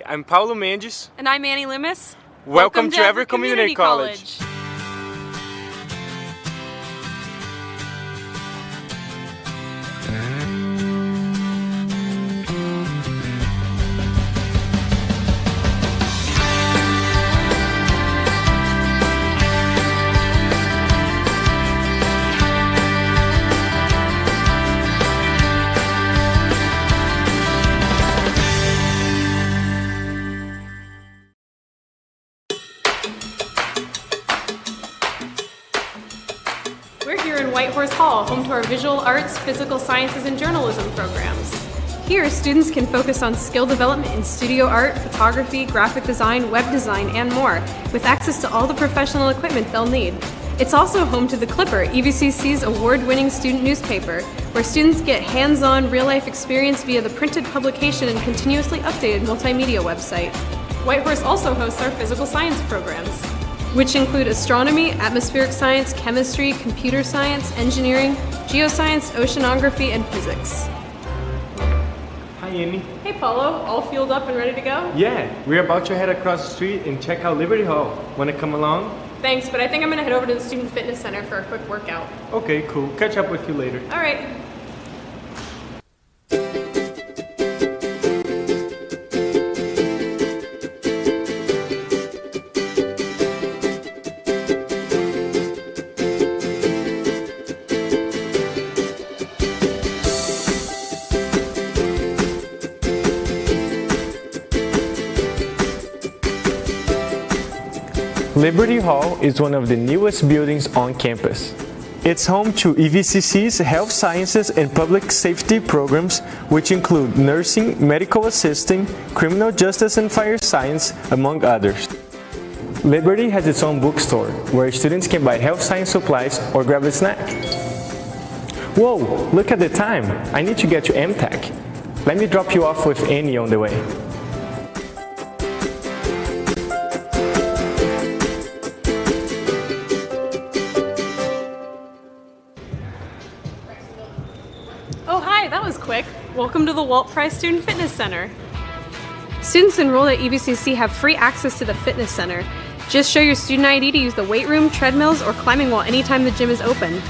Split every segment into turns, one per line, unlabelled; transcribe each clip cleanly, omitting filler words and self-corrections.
I'm Paulo Mendes.
And I'm Annie Limis.
Welcome to Everett Community College.
We're here in Whitehorse Hall, home to our visual arts, physical sciences, and journalism programs. Here, students can focus on skill development in studio art, photography, graphic design, web design, and more, with access to all the professional equipment they'll need. It's also home to The Clipper, EVCC's award-winning student newspaper, where students get hands-on, real-life experience via the printed publication and continuously updated multimedia website. Whitehorse also hosts our physical science programs, which include astronomy, atmospheric science, chemistry, computer science, engineering, geoscience, oceanography, and physics.
Hi, Amy.
Hey, Paulo. All fueled up and ready to go?
Yeah, we're about to head across the street and check out Liberty Hall. Want to come along?
Thanks, but I think I'm going to head over to the Student Fitness Center for a quick workout.
Okay, cool. Catch up with you later.
All right.
Liberty Hall is one of the newest buildings on campus. It's home to EVCC's health sciences and public safety programs, which include nursing, medical assisting, criminal justice and fire science, among others. Liberty has its own bookstore, where students can buy health science supplies or grab a snack. Whoa, look at the time. I need to get to MTech. Let me drop you off with Annie on the way.
Oh, hi, that was quick. Welcome to the Walt Price Student Fitness Center. Students enrolled at EVCC have free access to the fitness center. Just show your student ID to use the weight room, treadmills, or climbing wall anytime the gym is open.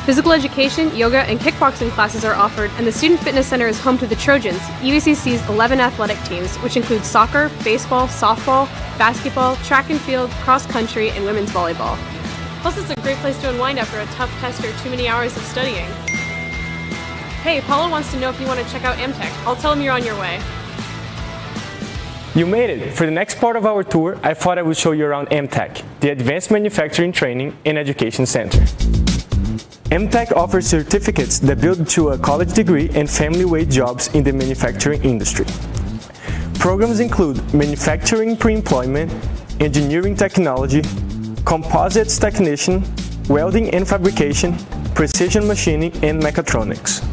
Physical education, yoga, and kickboxing classes are offered, and the Student Fitness Center is home to the Trojans, EVCC's 11 athletic teams, which include soccer, baseball, softball, basketball, track and field, cross country, and women's volleyball. Plus, it's a great place to unwind after a tough test or too many hours of studying. Hey, Paulo wants to know if you want to check out MTech. I'll tell him you're on your way.
You made it! For the next part of our tour, I thought I would show you around MTech, the Advanced Manufacturing Training and Education Center. MTech offers certificates that build to a college degree and family-wage jobs in the manufacturing industry. Programs include manufacturing pre-employment, engineering technology, composites technician, welding and fabrication, precision machining, and mechatronics.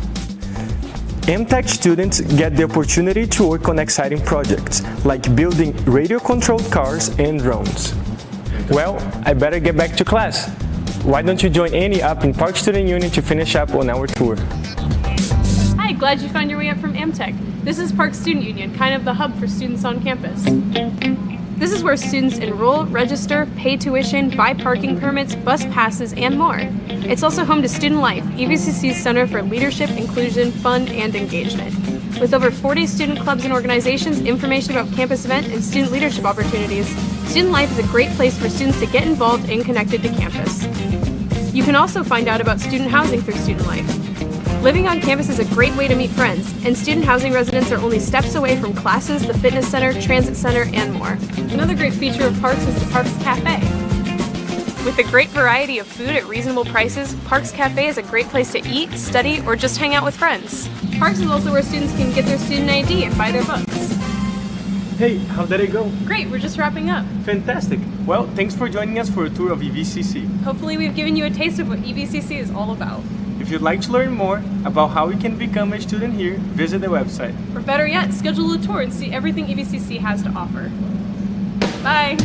MTech students get the opportunity to work on exciting projects, like building radio-controlled cars and drones. Well, I better get back to class. Why don't you join Annie up in Park Student Union to finish up on our tour?
Hi, glad you found your way up from MTech. This is Park Student Union, kind of the hub for students on campus. This is where students enroll, register, pay tuition, buy parking permits, bus passes, and more. It's also home to Student Life, EVCC's Center for Leadership, Inclusion, Fun, and Engagement. With over 40 student clubs and organizations, information about campus events, and student leadership opportunities, Student Life is a great place for students to get involved and connected to campus. You can also find out about student housing through Student Life. Living on campus is a great way to meet friends, and student housing residents are only steps away from classes, the fitness center, transit center, and more. Another great feature of Parks is the Parks Cafe. With a great variety of food at reasonable prices, Parks Cafe is a great place to eat, study, or just hang out with friends. Parks is also where students can get their student ID and buy their books.
Hey, how did it go?
Great, we're just wrapping up.
Fantastic. Well, thanks for joining us for a tour of EVCC.
Hopefully we've given you a taste of what EVCC is all about.
If you'd like to learn more about how you can become a student here, visit the website.
Or better yet, schedule a tour and see everything EVCC has to offer. Bye!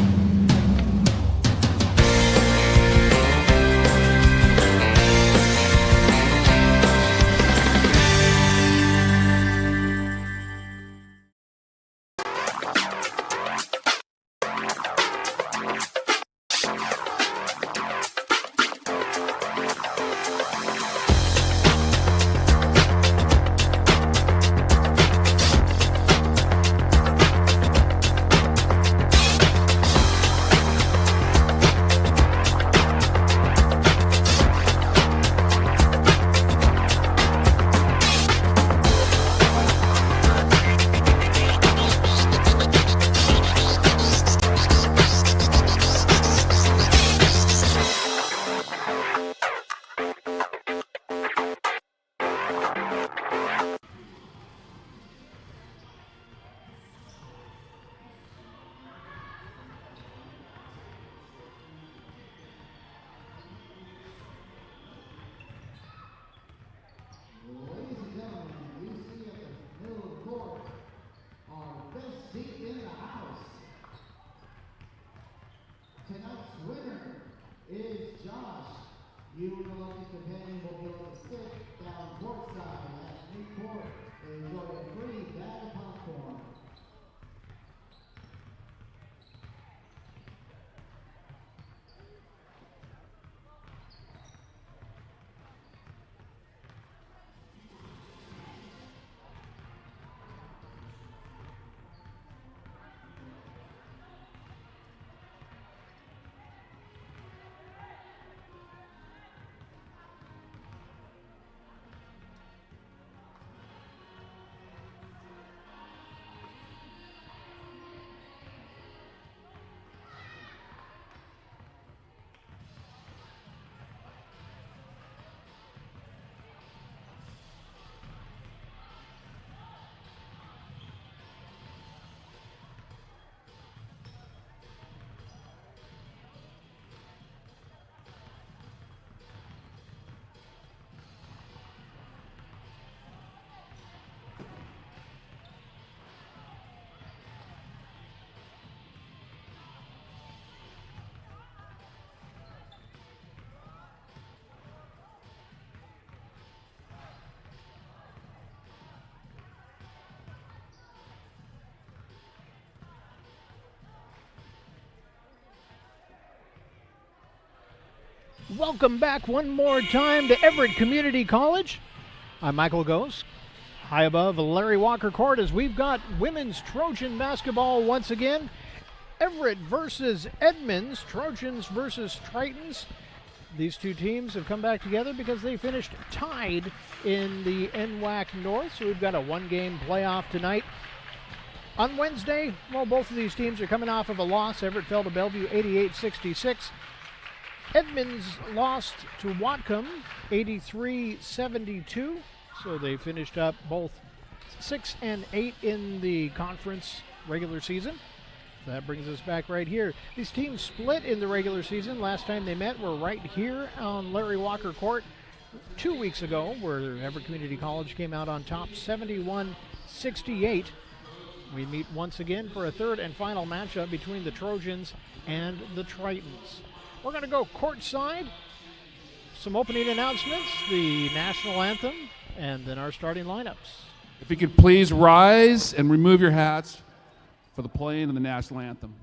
Welcome back one more time to Everett Community College. I'm Michael Goes. High above Larry Walker Court as we've got women's Trojan basketball once again. Everett versus Edmonds, Trojans versus Tritons. These two teams have come back together because they finished tied in the NWAC North, so we've got a one-game playoff tonight. On Wednesday, well, both of these teams are coming off of a loss. Everett fell to Bellevue 88-66. Edmonds lost to Whatcom 83-72, so they finished up both 6 and 8 in the conference regular season. That brings us back right here. These teams split in the regular season. Last time they met were right here on Larry Walker Court 2 weeks ago, where Everett Community College came out on top 71-68. We meet once again for a third and final matchup between the Trojans and the Tritons. We're going to go courtside, some opening announcements, the national anthem, and then our starting lineups.
If you could please rise and remove your hats for the playing of the national anthem.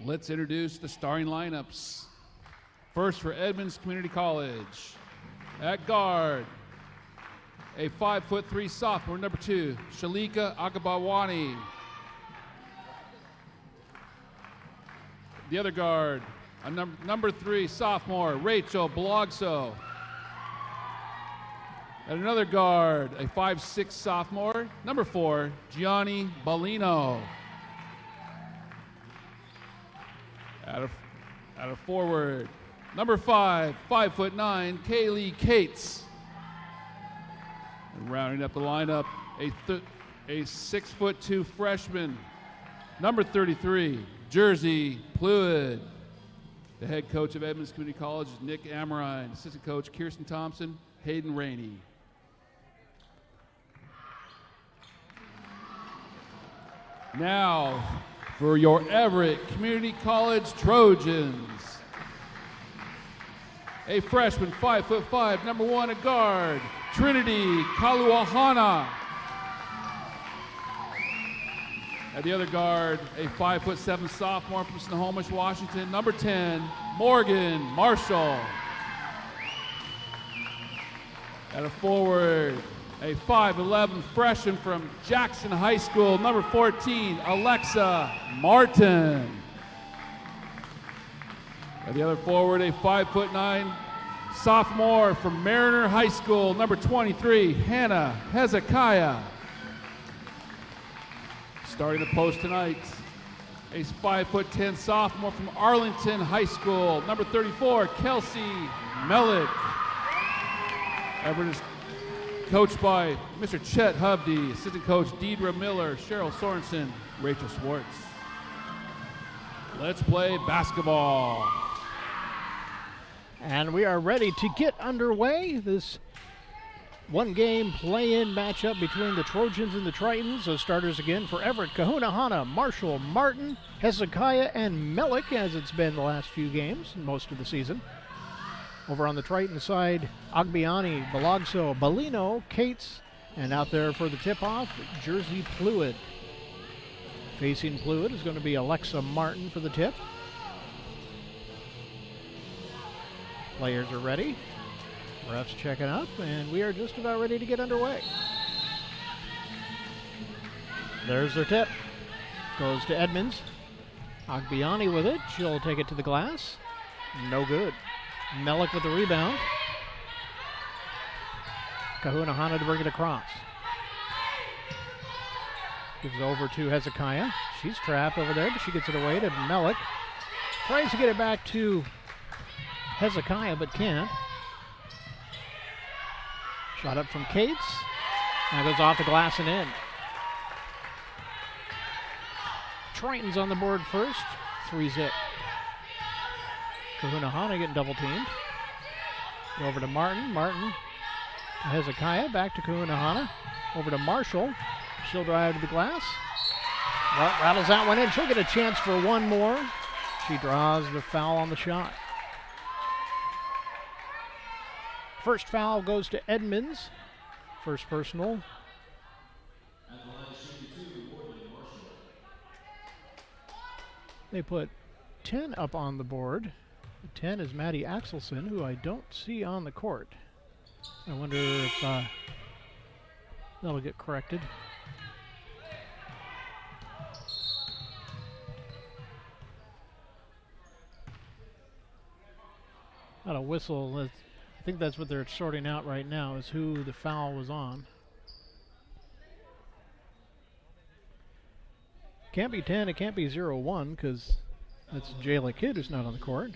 Let's introduce the starting lineups. First for Edmonds Community College. At guard, a 5'3" sophomore, number 2, Shalika Akabawani. The other guard, a number 3 sophomore, Rachel Blogso. And another guard, a 5'6" sophomore, number 4, Gianni Bellino. At a forward, number 5, 5'9", Kaylee Cates. And rounding up the lineup, a 6'2" freshman, number 33, Jersey Pluid. The head coach of Edmonds Community College is Nick Amrine. Assistant coach Kirsten Thompson, Hayden Rainey. Now, for your Everett Community College Trojans. A freshman, 5'5", number 1, a guard, Trinity Kaluahana. At the other guard, a 5'7" sophomore from Snohomish, Washington, number 10, Morgan Marshall. At a forward, a 5'11" freshman from Jackson High School, number 14, Alexa Martin. At the other forward, a 5'9" sophomore from Mariner High School, number 23, Hannah Hezekiah. Starting the post tonight, a 5'10" sophomore from Arlington High School, number 34, Kelsey Mellick. Everett is coached by Mr. Chet Hovde, assistant coach Deidre Miller, Cheryl Sorensen, Rachel Swartz. Let's play basketball.
And we are ready to get underway. This one-game play-in matchup between the Trojans and the Tritons. Those starters again for Everett: Kahunahana, Marshall, Martin, Hezekiah, and Mellick, as it's been the last few games and most of the season. Over on the Triton side, Agbiani, Balogso, Bellino, Cates, And out there for the tip-off, Jersey Fluid. Facing Fluid is going to be Alexa Martin for the tip. Players are ready. Refs checking up, and we are just about ready to get underway. There's their tip. Goes to Edmonds. Agbiani with it. She'll take it to the glass. No good. Melik with the rebound. Kahuna Hana to bring it across. Gives it over to Hezekiah. She's trapped over there, but she gets it away to Melik. Tries to get it back to Hezekiah, but can't. Shot up from Cates. And it goes off the glass and in. Triton's on the board first. 3-zip. Kahuna Hana getting double teamed. Over to Martin. Martin to Hezekiah. Back to Kahuna Hana. Over to Marshall. She'll drive to the glass. Rattles that one in. She'll get a chance for one more. She draws the foul on the shot. First foul goes to Edmonds. First personal. They put 10 up on the board. 10 is Maddie Axelson, who I don't see on the court. I wonder if that'll get corrected. Not a whistle. I think that's what they're sorting out right now, is who the foul was on. Can't be 10, it can't be 0-1, because that's Jayla Kidd who's not on the court.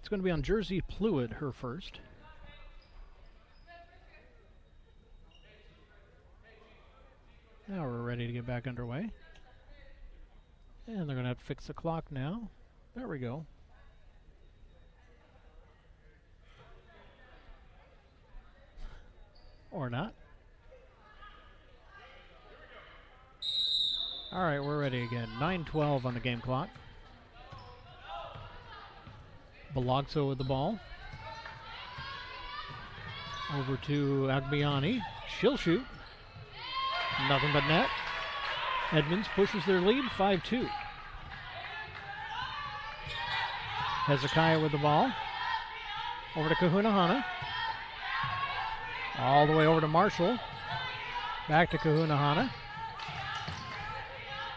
It's going to be on Jersey Fluid, her first. Now we're ready to get back underway. And they're going to have to fix the clock now. There we go. Or not. All right, we're ready again. 9:12 on the game clock. Balogso with the ball. Over to Agbiani. She'll shoot. Nothing but net. Edmonds pushes their lead, 5-2. Hezekiah with the ball. Over to Kahuna Hana. All the way over to Marshall. Back to Kahuna Hana.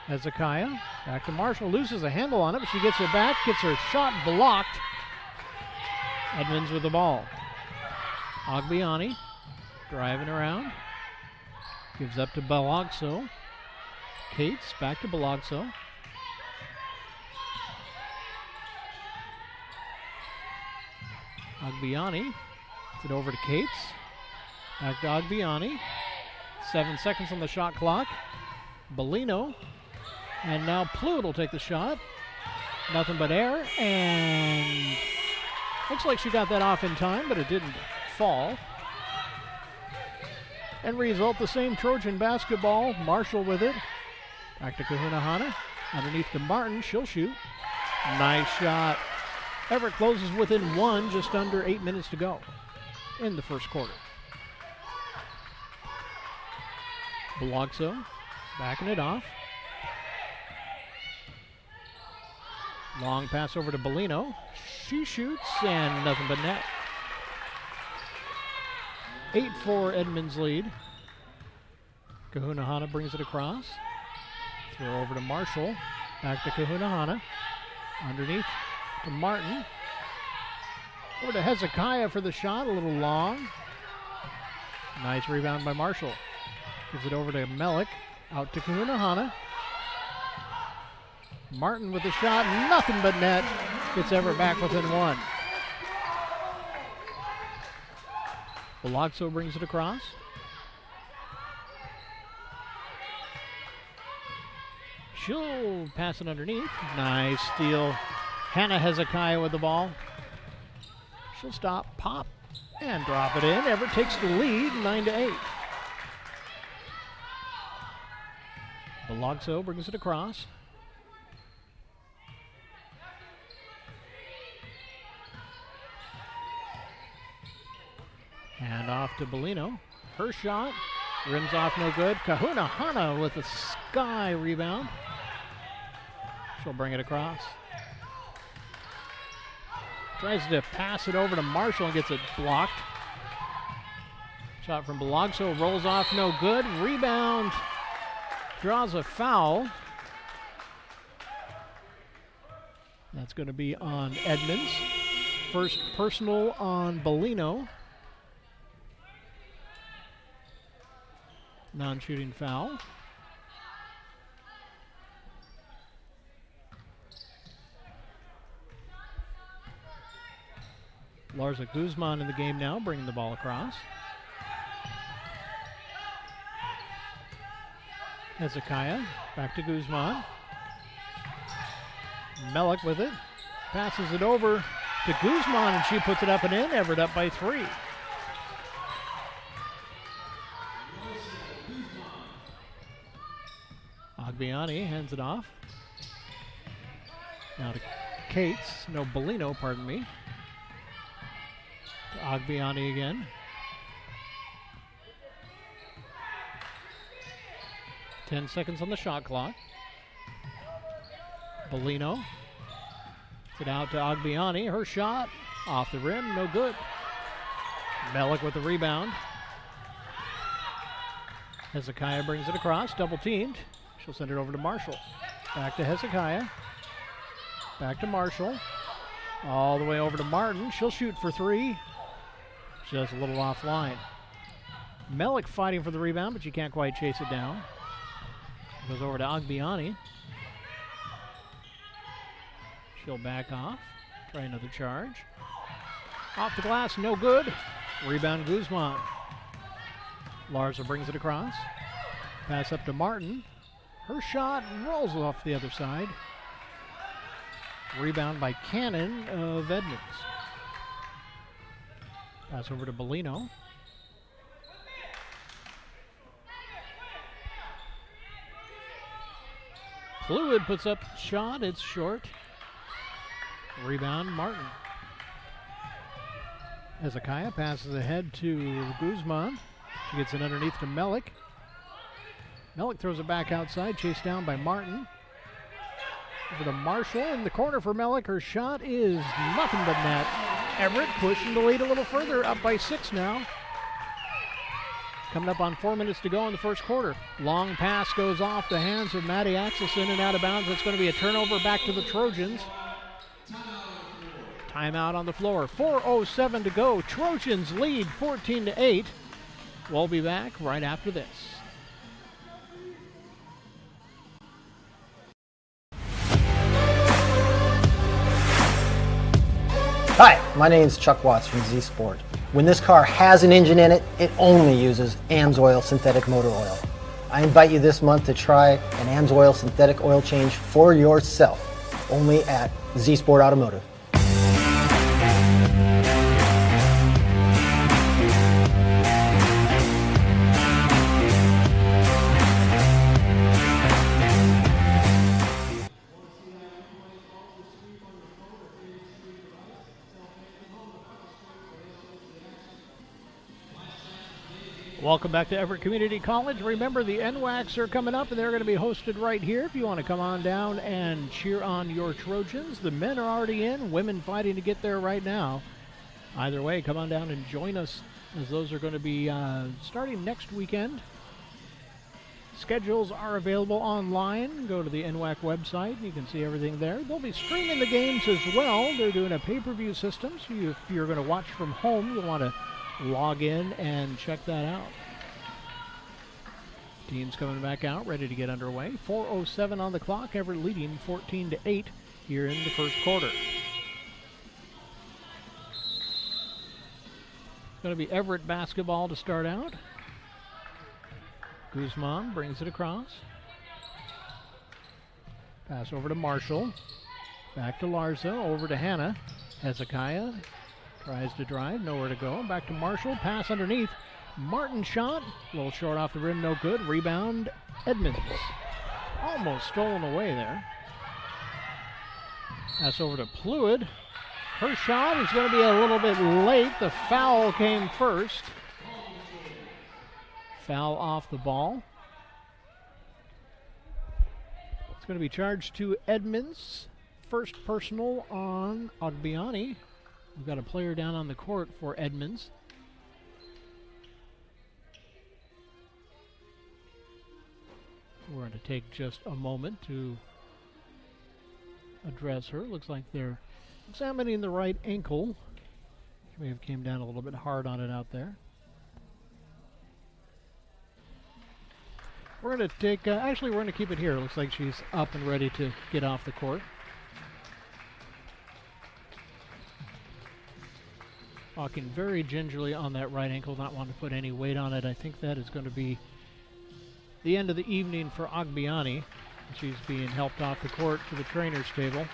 Hezekiah. Back to Marshall. Loses a handle on it, but she gets it back. Gets her shot blocked. Edmonds with the ball. Agbiani driving around. Gives up to Balogso. Cates back to Balogso. Agbiani. Gets it over to Cates. Back to Agbiani. 7 seconds on the shot clock. Bellino. And now Plude will take the shot. Nothing but air. And looks like she got that off in time, but it didn't fall. And result, the same Trojan basketball. Marshall with it. Back to Kahuna Hana. Underneath to Martin. She'll shoot. Nice shot. Everett closes within one, just under 8 minutes to go in the first quarter. Balogso backing it off. Long pass over to Bellino. She shoots, and nothing but net. 8-4 Edmonds lead. Kahuna Hana brings it across. Throw over to Marshall. Back to Kahuna Hana. Underneath to Martin. Over to Hezekiah for the shot, a little long. Nice rebound by Marshall. Gives it over to Melik. Out to Kahuna Hana. Martin with the shot, nothing but net. Gets Everett back within one. Balogso brings it across. She'll pass it underneath. Nice steal. Hannah Hezekiah with the ball. She'll stop, pop, and drop it in. Everett takes the lead, 9-8. Balogso brings it across. Hand off to Bellino. Her shot Rims off, no good. Kahuna Hana with a sky rebound. She'll bring it across. Tries to pass it over to Marshall and gets it blocked. Shot from Belogso, rolls off, no good. Rebound, draws a foul. That's going to be on Edmonds. First personal on Bellino. Non-shooting foul. Larza Guzman in the game now, bringing the ball across. Hezekiah, back to Guzman. Melik with it. Passes it over to Guzman, and she puts it up and in. Everett up by 3. Agbiani hands it off. Now to Cates. No, Bellino, pardon me. To Agbiani again. Ten seconds on the shot clock. Bellino. It out to Agbiani. Her shot off the rim, no good. Melik with the rebound. Hezekiah brings it across, double teamed. She'll send it over to Marshall. Back to Hezekiah. Back to Marshall. All the way over to Martin. She'll shoot for 3. Just a little offline. Melik fighting for the rebound, but she can't quite chase it down. Goes over to Agbiani. She'll back off. Try another charge. Off the glass, no good. Rebound Guzman. Larza brings it across. Pass up to Martin. Her shot rolls off the other side. Rebound by Cannon of Edmonds. Pass over to Bellino. Fluid puts up shot, it's short. Rebound, Martin. Hezekiah passes ahead to Guzman. She gets it underneath to Melik. Melik throws it back outside, chased down by Martin. Over to Marshall in the corner for Melik. Her shot is nothing but net. Everett pushing the lead a little further, up by 6 now. Coming up on 4 minutes to go in the first quarter. Long pass goes off the hands of Maddie Axelson and out of bounds. It's going to be a turnover back to the Trojans. Timeout on the floor. 4:07 to go. Trojans lead 14-8. We'll be back right after this.
Hi, my name is Chuck Watts from Z Sport. When this car has an engine in it, it only uses AMSOIL synthetic motor oil. I invite you this month to try an AMSOIL synthetic oil change for yourself, only at Z Sport Automotive.
Welcome back to Everett Community College. Remember, the NWACs are coming up, and they're going to be hosted right here. If you want to come on down and cheer on your Trojans, the men are already in, women fighting to get there right now. Either way, come on down and join us, as those are going to be starting next weekend. Schedules are available online. Go to the NWAC website, and you can see everything there. They'll be streaming the games as well. They're doing a pay-per-view system, so if you're going to watch from home, you'll want to log in and check that out. Teams coming back out, ready to get underway. 4:07 on the clock. Everett leading 14-8 here in the first quarter. It's going to be Everett basketball to start out. Guzman brings it across. Pass over to Marshall. Back to Larza. Over to Hannah. Hezekiah tries to drive, nowhere to go. Back to Marshall, pass underneath. Martin shot, a little short off the rim, no good. Rebound, Edmonds. Almost stolen away there. Pass over to Fluid. Her shot is going to be a little bit late. The foul came first. foul off the ball. It's going to be charged to Edmonds. First personal on Agbiani. We've got a player down on the court for Edmonds. We're going to take just a moment to address her. Looks like they're examining the right ankle. She may have came down a little bit hard on it out there. We're going to take, actually we're going to keep it here. It looks like she's up and ready to get off the court. Walking very gingerly on that right ankle, not wanting to put any weight on it. I think that is going to be the end of the evening for Agbiani. She's being helped off the court to the trainer's table.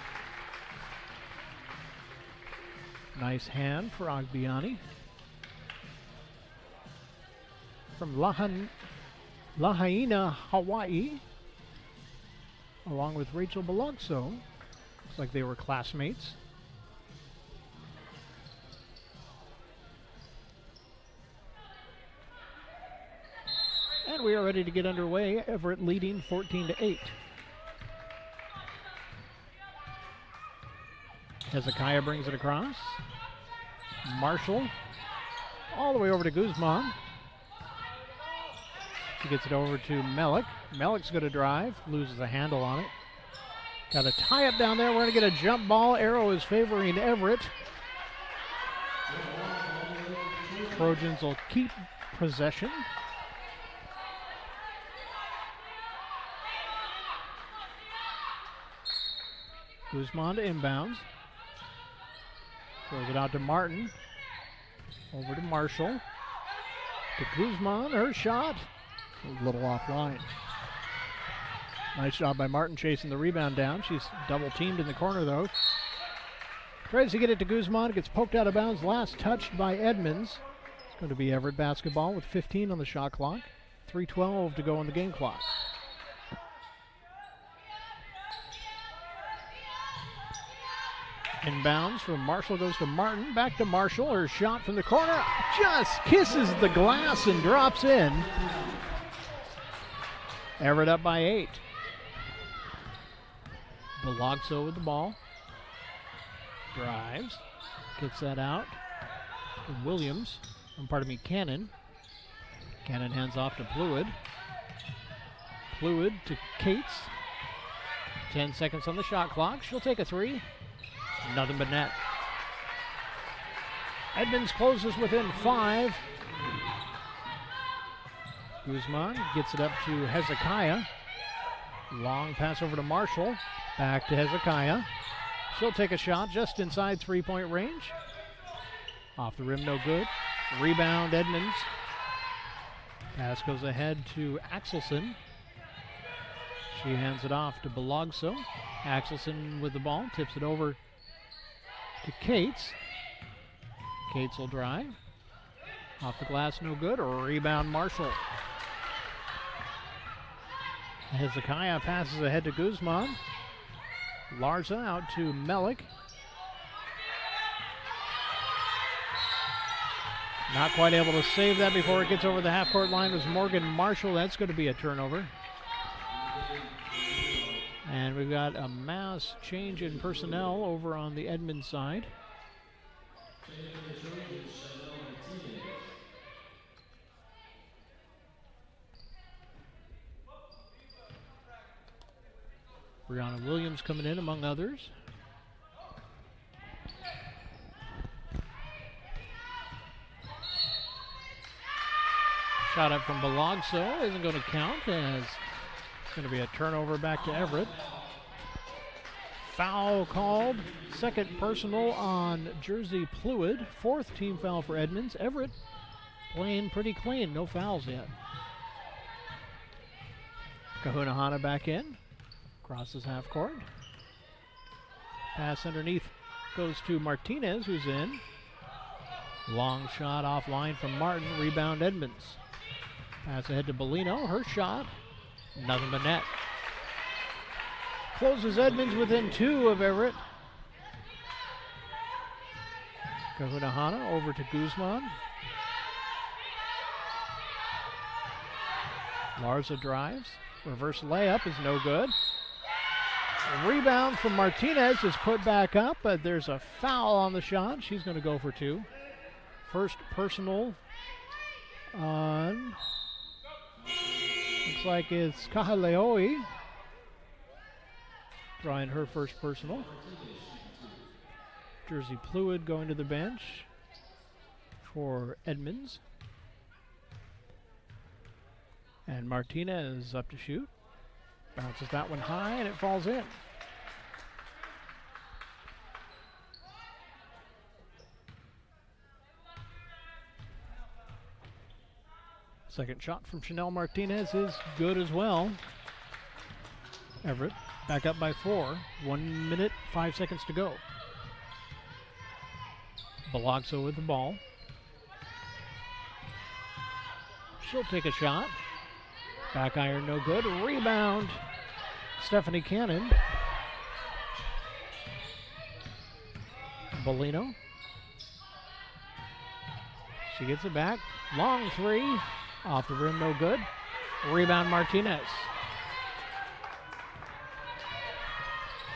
Nice hand for Agbiani. From Lahaina, Hawaii, along with Rachel Balogso. Looks like they were classmates. And we are ready to get underway. Everett leading 14-8. Hezekiah brings it across. Marshall all the way over to Guzman. She gets it over to Melik. Melik's going to drive, loses a handle on it. Got a tie-up down there. We're going to get a jump ball. Arrow is favoring Everett. Trojans will keep possession. Guzman to inbounds. Throws it out to Martin. Over to Marshall. To Guzman, her shot. A little offline. Nice job by Martin chasing the rebound down. She's double teamed in the corner though. Tries to get it to Guzman. Gets poked out of bounds. Last touched by Edmonds. It's going to be Everett basketball with 15 on the shot clock. 3:12 to go on the game clock. Inbounds from Marshall goes to Martin. Back to Marshall. Her shot from the corner just kisses the glass and drops in. Everett up by 8. Balogso with the ball. Drives. Kicks that out to Williams. Cannon. Cannon hands off to Pluid. Pluid to Cates. 10 seconds on the shot clock. She'll take a 3. Nothing but net. Edmonds closes within 5. Guzman gets it up to Hezekiah. Long pass over to Marshall. Back to Hezekiah. She'll take a shot just inside 3-point range. Off the rim, no good. Rebound, Edmonds. Pass goes ahead to Axelson. She hands it off to Balogso. Axelson with the ball, tips it over to Cates. Cates will drive. Off the glass, no good. Rebound, Marshall. Hezekiah passes ahead to Guzman. Larza out to Melik. Not quite able to save that before it gets over the half-court line was Morgan Marshall. That's going to be a turnover. And we've got a mass change in personnel over on the Edmonds side. Brianna Williams coming in among others. Shot up from Balogso isn't going to count as it's going to be a turnover back to Everett. Foul called. Second personal on Jersey Pluid. 4th team foul for Edmonds. Everett playing pretty clean. No fouls yet. Kahunahana back in. Crosses half court. Pass underneath goes to Martinez, who's in. Long shot offline from Martin. Rebound Edmonds. Pass ahead to Bellino. Her shot. Nothing but net. Closes Edmonds within 2 of Everett. Kahunahana over to Guzman. Larza drives. Reverse layup is no good. A rebound from Martinez is put back up, but there's a foul on the shot. She's going to go for 2. First personal on, looks like it's Kahaleoi drawing her first personal. Jersey Pluid going to the bench for Edmonds. And Martinez up to shoot. Bounces that one high and it falls in. Second shot from Chanel Martinez is good as well. Everett back up by 4. 1 minute, 5 seconds to go. Balogso with the ball. She'll take a shot. Back iron no good. Rebound. Stephanie Cannon. Bolino. She gets it back. Long 3. Off the rim, no good. Rebound Martinez.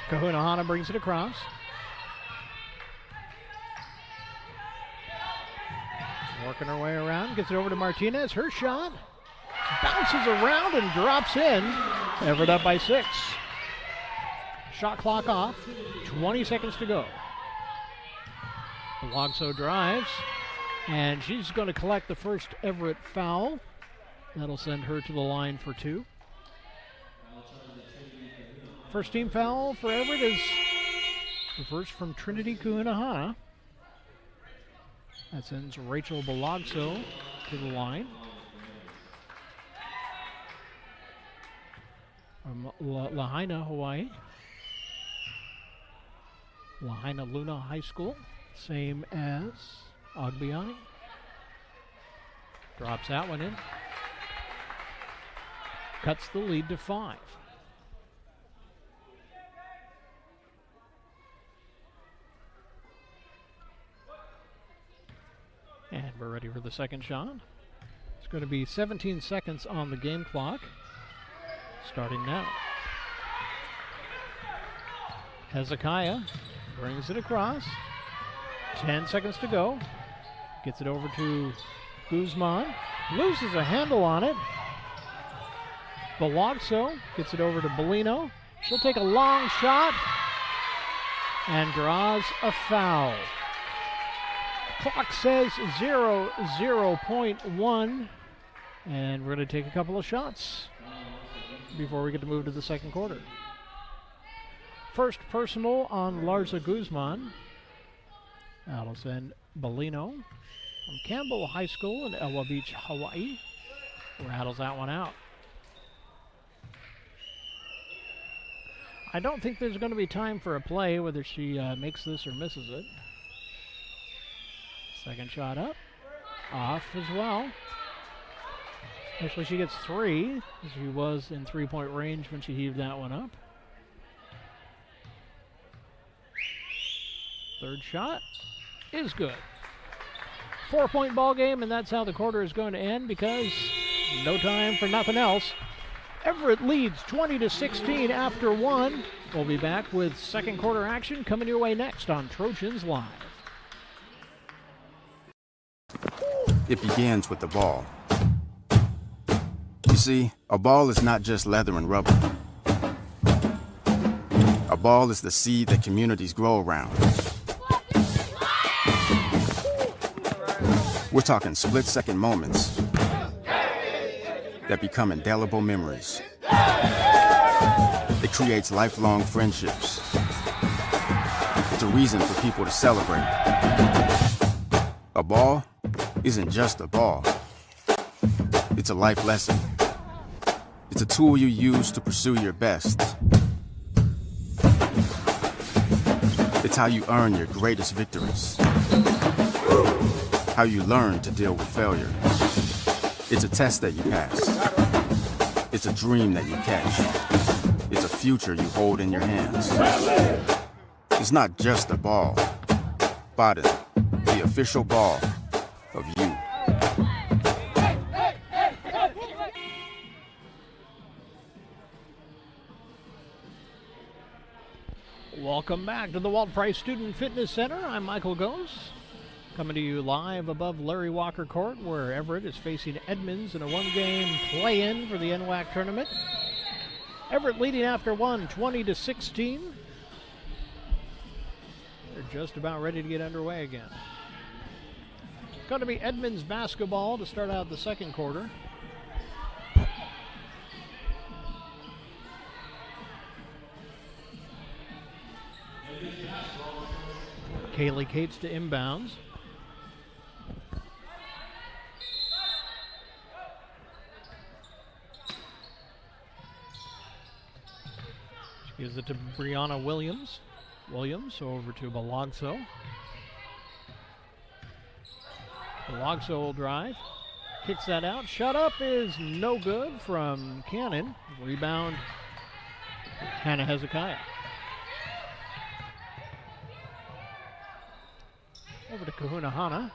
Kahunahana brings it across. Working her way around, gets it over to Martinez. Her shot bounces around and drops in. Everett up by 6. Shot clock off. 20 seconds to go. Balogso drives, and she's going to collect the first Everett foul. That'll send her to the line for 2. First team foul for Everett is the first from Trinity Kahunahana. That sends Rachel Balogso to the line. From Lahaina, Hawaii. Lahaina Luna High School, same as Agbiani. Drops that one in. Cuts the lead to 5. And we're ready for the second shot. It's going to be 17 seconds on the game clock. Starting now. Hezekiah brings it across. 10 seconds to go. Gets it over to Guzman. Loses a handle on it. Balogso gets it over to Bolino. She'll take a long shot and draws a foul. Clock says 0:01, and we're going to take a couple of shots before we get to move to the second quarter. First personal on Larza Guzman. That'll send Bolino from Campbell High School in Elwha Beach, Hawaii. Rattles that one out. I don't think there's going to be time for a play, whether she makes this or misses it. Second shot up. Off as well. Actually, she gets 3, as she was in 3-point range when she heaved that one up. Third shot is good. 4-point ball game, and that's how the quarter is going to end because no time for nothing else. Everett leads 20-16 after 1. We'll be back with second quarter action coming your way next on Trojans Live.
It begins with the ball. You see, a ball is not just leather and rubber. A ball is the seed that communities grow around. We're talking split-second moments that become indelible memories. It creates lifelong friendships. It's a reason for people to celebrate. A ball isn't just a ball. It's a life lesson. It's a tool you use to pursue your best. It's how you earn your greatest victories. How you learn to deal with failure. It's a test that you pass. It's a dream that you catch. It's a future you hold in your hands. It's not just a ball. Bada, the official ball of you.
Welcome back to the Walt Price Student Fitness Center. I'm Michael Goes, coming to you live above Larry Walker Court, where Everett is facing Edmonds in a one-game play-in for the NWAC tournament. Everett leading after one, 20-16. They're just about ready to get underway again. It's going to be Edmonds basketball to start out the second quarter. Kaylee Cates to inbounds. She gives it to Brianna Williams. Williams over to Balogso. Balogso will drive. Kicks that out. Shut up is no good from Cannon. Rebound, Hannah Hezekiah. Over to Kahuna Hana.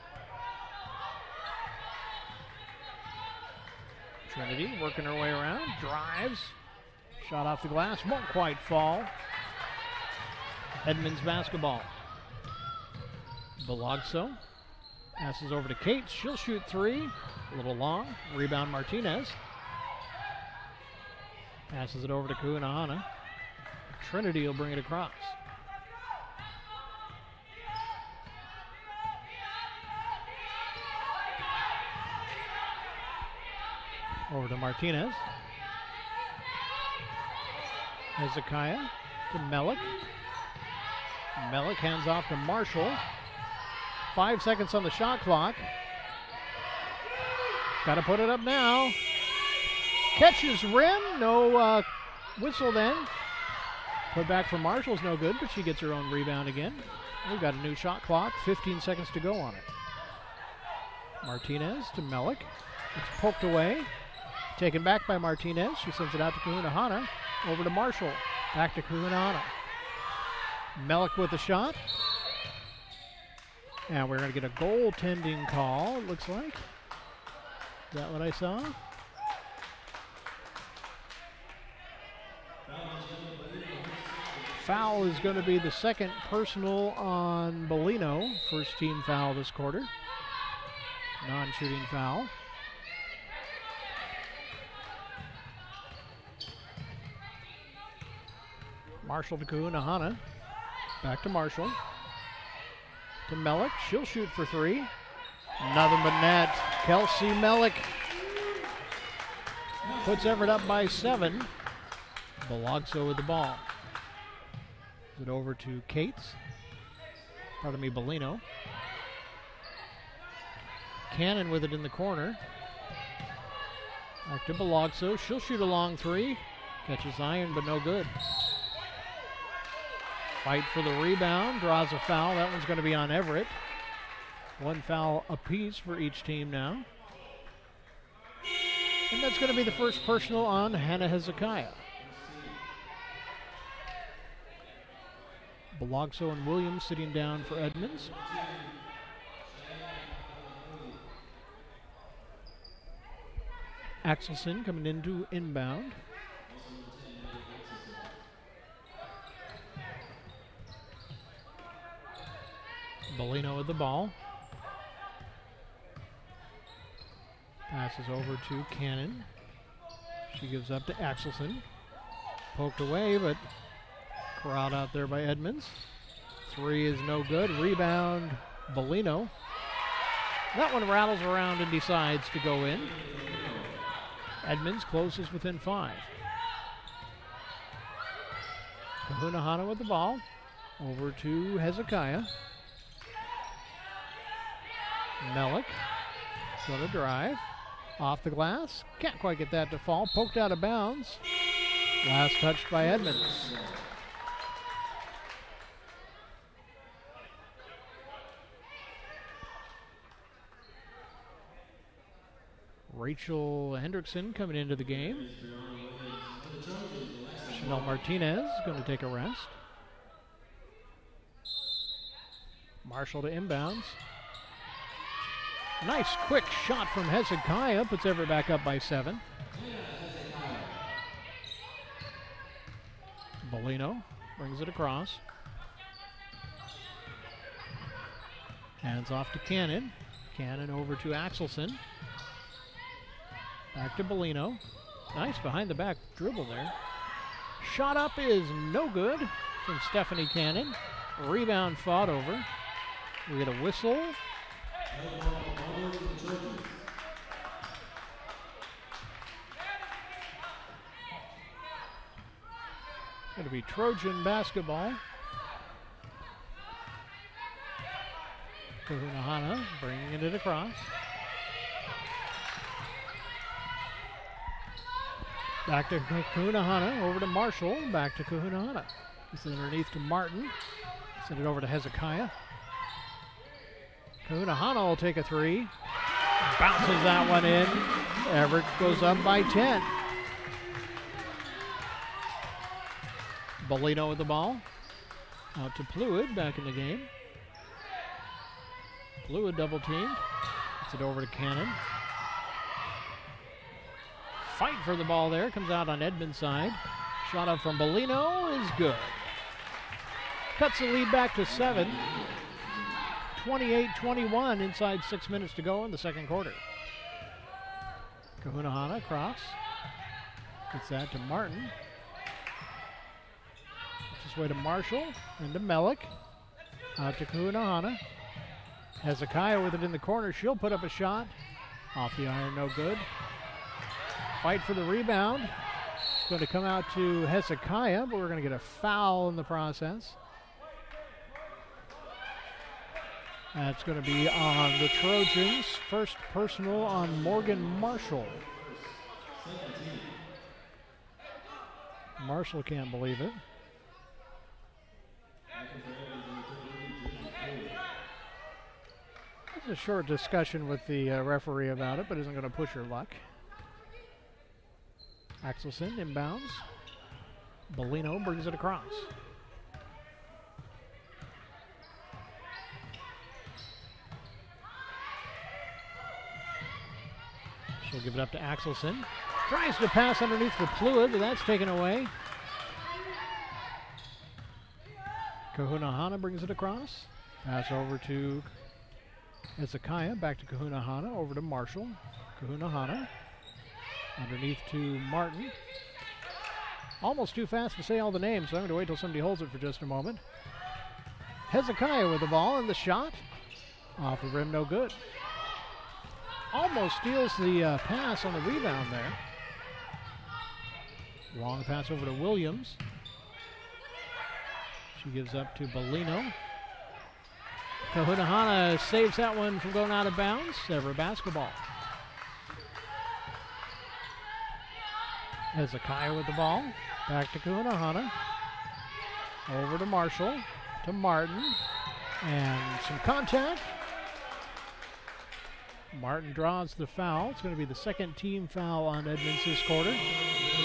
Trinity working her way around. Drives. Shot off the glass. Won't quite fall. Edmonds basketball. Balogso. Passes over to Cates. She'll shoot three. A little long. Rebound Martinez. Passes it over to Kahuna Hana. Trinity will bring it across. Over to Martinez. Hezekiah to Melik. Melik hands off to Marshall. 5 seconds on the shot clock. Got to put it up now. Catches rim. No whistle then. Put back for Marshall's no good, but she gets her own rebound again. We've got a new shot clock. 15 seconds to go on it. Martinez to Melik. It's poked away. Taken back by Martinez. She sends it out to Kahuna Hana. Over to Marshall. Back to Kahuna Hana. Melik with the shot. And we're going to get a goaltending call, it looks like. Is that what I saw? Foul is going to be the second personal on Bellino. First team foul this quarter. Non-shooting foul. Marshall to Kahuna Hana. Back to Marshall. To Melik. She'll shoot for three. Nothing but net. Kelsey Melik puts Everett up by 7. Balogso with the ball. Is it over to Cates? Pardon me, Bellino. Cannon with it in the corner. Back to Balogso. She'll shoot a long three. Catches iron, but no good. Fight for the rebound, draws a foul. That one's going to be on Everett. One foul apiece for each team now. And that's going to be the first personal on Hannah Hezekiah. Balogso and Williams sitting down for Edmonds. Axelson coming into inbound. Bellino with the ball. Passes over to Cannon. She gives up to Axelson. Poked away, but corralled out there by Edmonds. Three is no good. Rebound, Bellino. That one rattles around and decides to go in. Edmonds closes within 5. Kahuna Hana with the ball. Over to Hezekiah. Melik going to drive. Off the glass. Can't quite get that to fall. Poked out of bounds. Last touched by Edmonds. Rachel Hendrickson coming into the game. Chanel Martinez going to take a rest. Marshall to inbounds. Nice quick shot from Hezekiah. Puts Everett back up by 7. Bellino brings it across. Hands off to Cannon. Cannon over to Axelson. Back to Bellino. Nice behind the back dribble there. Shot up is no good from Stephanie Cannon. Rebound fought over. We get a whistle. Going to be Trojan basketball. Kahunahana bringing it across. Back to Kahunahana, over to Marshall, back to Kahunahana. It's underneath to Martin. Send it over to Hezekiah. Kahunahana will take a three. Bounces that one in. Everett goes up by 10. Bellino with the ball. Out to Pluid, back in the game. Pluid double teamed. Gets it over to Cannon. Fight for the ball there. Comes out on Edmonds' side. Shot up from Bellino is good. Cuts the lead back to 7. 28-21 inside 6 minutes to go in the second quarter. Kahunahana across. Gets that to Martin. Gets his way to Marshall and to Melik. Out to Kahunahana. Hezekiah with it in the corner. She'll put up a shot. Off the iron, no good. Fight for the rebound. It's going to come out to Hezekiah, but we're going to get a foul in the process. That's going to be on the Trojans. First personal on Morgan Marshall. Marshall can't believe it. There's a short discussion with the referee about it, but isn't going to push her luck. Axelson inbounds. Bellino brings it across. She'll give it up to Axelson. Tries to pass underneath for Pluid, but that's taken away. Kahunahana brings it across. Pass over to Hezekiah. Back to Kahunahana. Over to Marshall. Kahunahana. Underneath to Martin. Almost too fast to say all the names, so I'm going to wait till somebody holds it for just a moment. Hezekiah with the ball and the shot. Off the rim, no good. Almost steals the pass on the rebound there. Long pass over to Williams. She gives up to Bellino. Kahunahana saves that one from going out of bounds. Everett basketball. Hezekiah with the ball. Back to Kahunahana. Over to Marshall. To Martin. And some contact. Martin draws the foul. It's going to be the second team foul on Edmonds this quarter.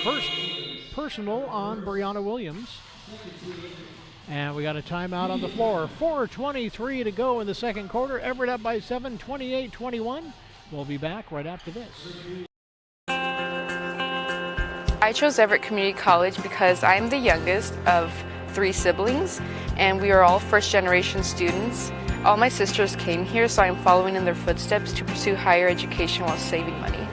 First personal on Brianna Williams. And we got a timeout on the floor. 4:23 to go in the second quarter. Everett up by 7, 28-21. We'll be back right after this.
I chose Everett Community College because I'm the youngest of 3 siblings, and we are all first-generation students. All my sisters came here, so I'm following in their footsteps to pursue higher education while saving money.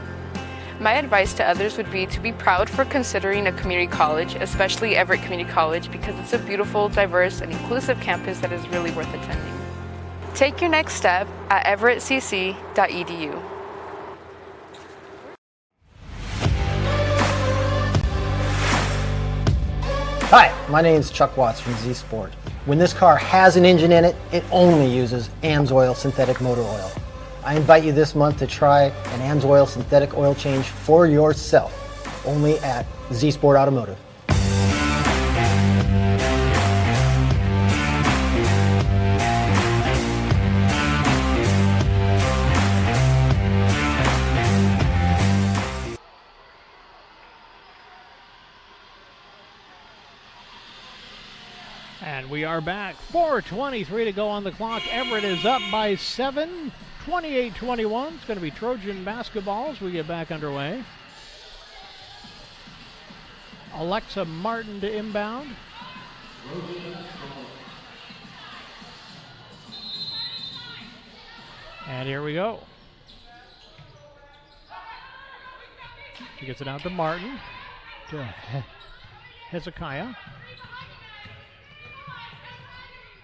My advice to others would be to be proud for considering a community college, especially Everett Community College, because it's a beautiful, diverse, and inclusive campus that is really worth attending. Take your next step at everettcc.edu.
Hi, my name is Chuck Watts from Z Sport. When this car has an engine in it, it only uses AMSOIL synthetic motor oil. I invite you this month to try an AMSOIL synthetic oil change for yourself, only at Z Sport Automotive.
And we are back. 4:23 to go on the clock. Everett is up by 7, 28-21. It's going to be Trojan basketball as we get back underway. Alexa Martin to inbound. And here we go. She gets it out to Martin, to Hezekiah.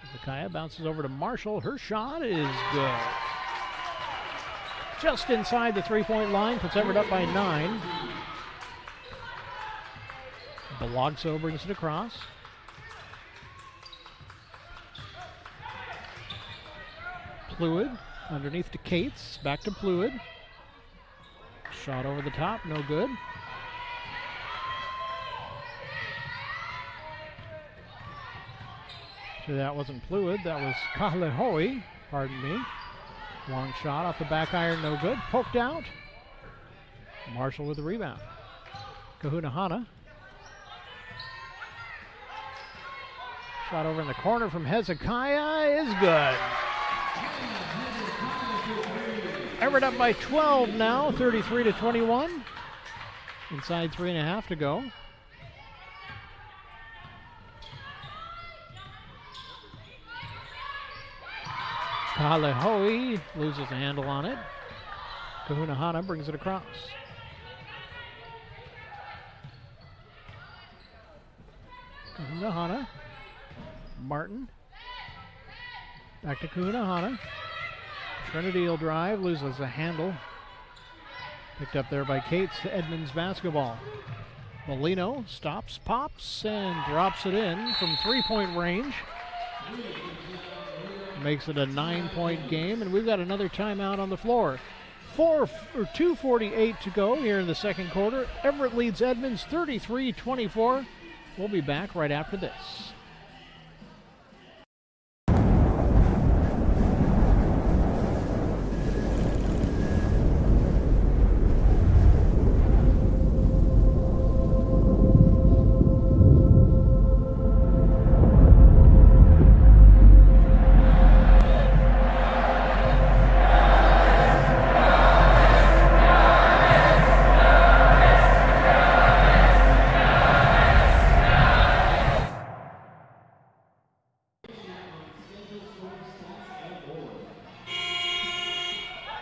Hezekiah bounces over to Marshall. Her shot is good. Just inside the three-point line, puts Everett up by 9. Belogso brings it across. Pluid underneath to Cates, back to Pluid. Shot over the top, no good. So that wasn't Pluid, that was Kahlehoe, pardon me. Long shot off the back iron, no good. Poked out. Marshall with the rebound. Kahunahana. Shot over in the corner from Hezekiah is good. Everett up by 12 now, 33-21. Inside 3.5 to go. Kahlehoe loses the handle on it. Kahunahana brings it across. Kahunahana. Martin. Back to Kahunahana. Trinity will drive, loses the handle. Picked up there by Cates to Edmonds basketball. Molino stops, pops, and drops it in from three-point range. Makes it a 9-point game, and we've got another timeout on the floor. 2:48 to go here in the second quarter. Everett leads Edmonds 33-24. We'll be back right after this.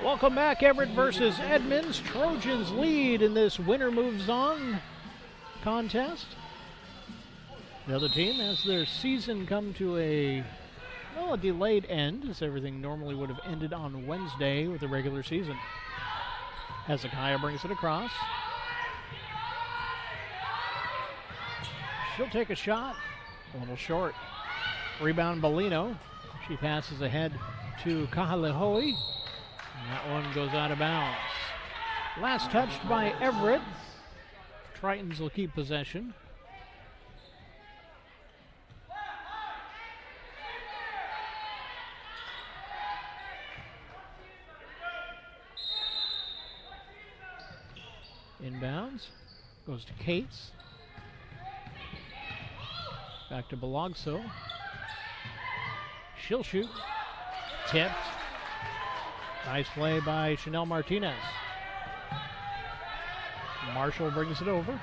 Welcome back, Everett versus Edmonds. Trojans lead in this winner moves on contest. The other team has their season come to a delayed end, as everything normally would have ended on Wednesday with the regular season. Hezekiah brings it across. She'll take a shot, a little short. Rebound Bellino. She passes ahead to Kahalehoe. That one goes out of bounds. Last touched by Everett. Tritons will keep possession. Inbounds. Goes to Cates. Back to Belogso. She'll shoot. Tipped. Nice play by Chanel Martinez. Marshall brings it over.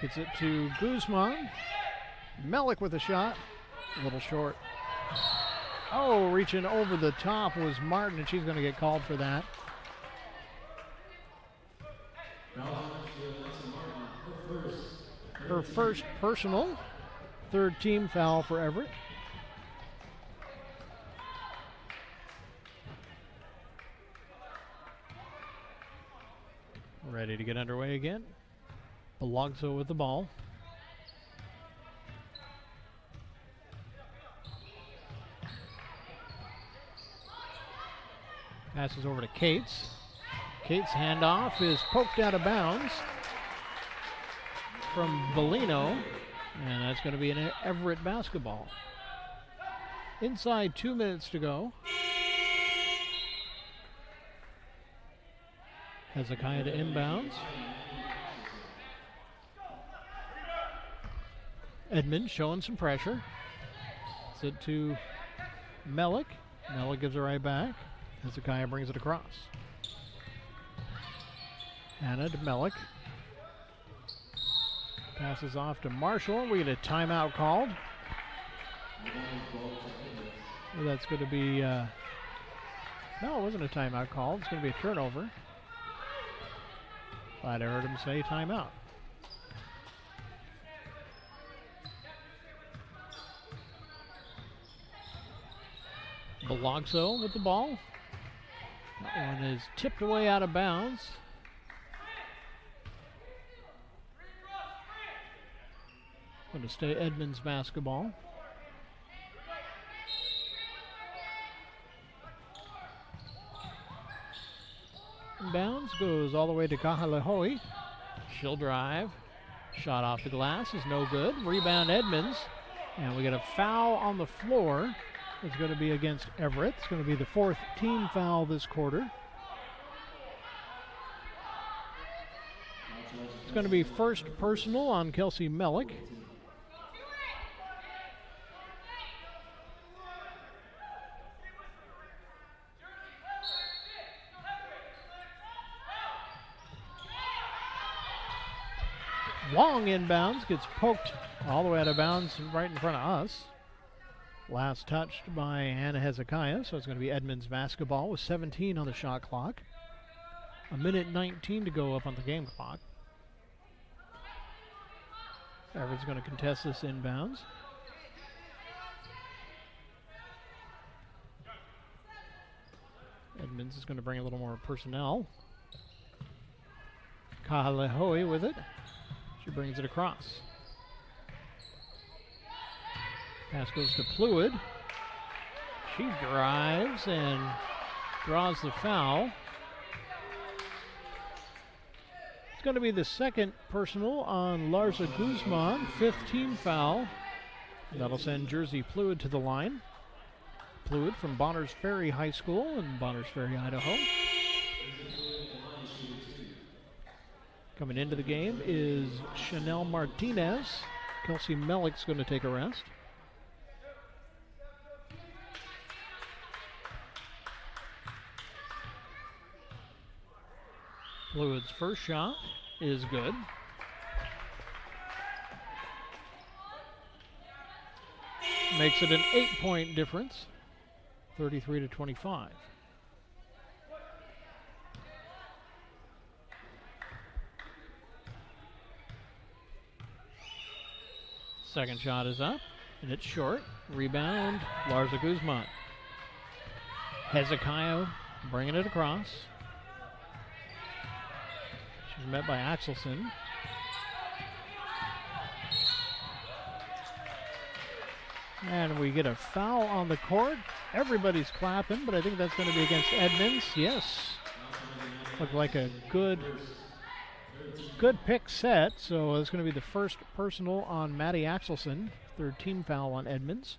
Gets it to Guzman. Melik with a shot. A little short. Oh, reaching over the top was Martin, and she's going to get called for that. Her first personal. Third team foul for Everett. Ready to get underway again. Belogso with the ball. Passes over to Cates. Cates' handoff is poked out of bounds from Bellino, and that's going to be an Everett basketball. Inside 2 minutes to go. Hezekiah to inbounds. Edmonds showing some pressure. It's it to Melik. Melik gives it right back. Hezekiah brings it across. Anna to Melik. Passes off to Marshall. We get a timeout called. Well, that's going to be No, it wasn't a timeout call. It's going to be a turnover. Glad I heard him say timeout. Belogso with the ball. That one is tipped away out of bounds. Going to stay Edmonds basketball. Inbounds goes all the way to Kahalahoe. She'll drive. Shot off the glass is no good. Rebound Edmonds. And we get a foul on the floor. It's going to be against Everett. It's going to be the 4th team foul this quarter. It's going to be first personal on Kelsey Mellick. Long inbounds, gets poked all the way out of bounds right in front of us. Last touched by Hannah Hezekiah, so it's going to be Edmonds basketball with 17 on the shot clock. 1:19 to go up on the game clock. Everett's going to contest this inbounds. Edmonds is going to bring a little more personnel. Kahalahoe with it. She brings it across. Pass goes to Pluid. She drives and draws the foul. It's going to be the second personal on Larsa Guzman, 5th team foul. That'll send Jersey Pluid to the line. Pluid from Bonners Ferry High School in Bonners Ferry, Idaho. Coming into the game is Chanel Martinez. Kelsey Mellick's going to take a rest. Fluid's first shot is good. Makes it an 8-point difference, 33-25. Second shot is up, and it's short. Rebound, Larsa Guzman. Hezekiah bringing it across. She's met by Axelson. And we get a foul on the court. Everybody's clapping, but I think that's going to be against Edmonds. Yes. Looked like a good pick set. So it's going to be the first personal on Maddie Axelson. 3rd team foul on Edmonds.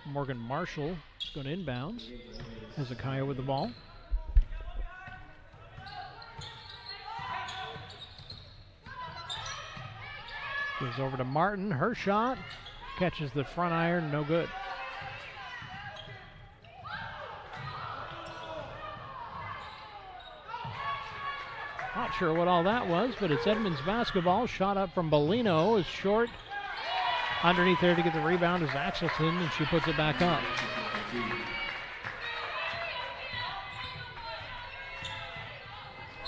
Morgan Marshall is going to inbounds. Hezekiah with the ball. Goes over to Martin. Her shot catches the front iron. No good. Not sure what all that was, but it's Edmonds basketball. Shot up from Bellino is short. Underneath there to get the rebound is Axelson, and she puts it back up.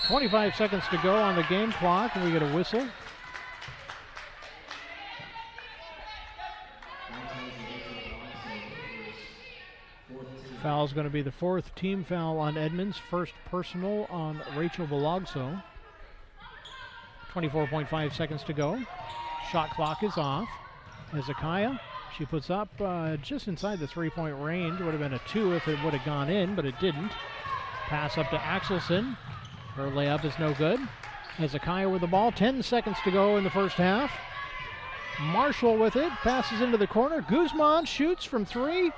.25 seconds to go on the game clock, and we get a whistle. Foul is going to be the 4th team foul on Edmonds. First personal on Rachel Belogso. 24.5 seconds to go. Shot clock is off. Hezekiah, she puts up just inside the 3-point range. Would have been a 2 if it would have gone in, but it didn't. Pass up to Axelson. Her layup is no good. Hezekiah with the ball. 10 seconds to go in the first half. Marshall with it. Passes into the corner. Guzman shoots from 3.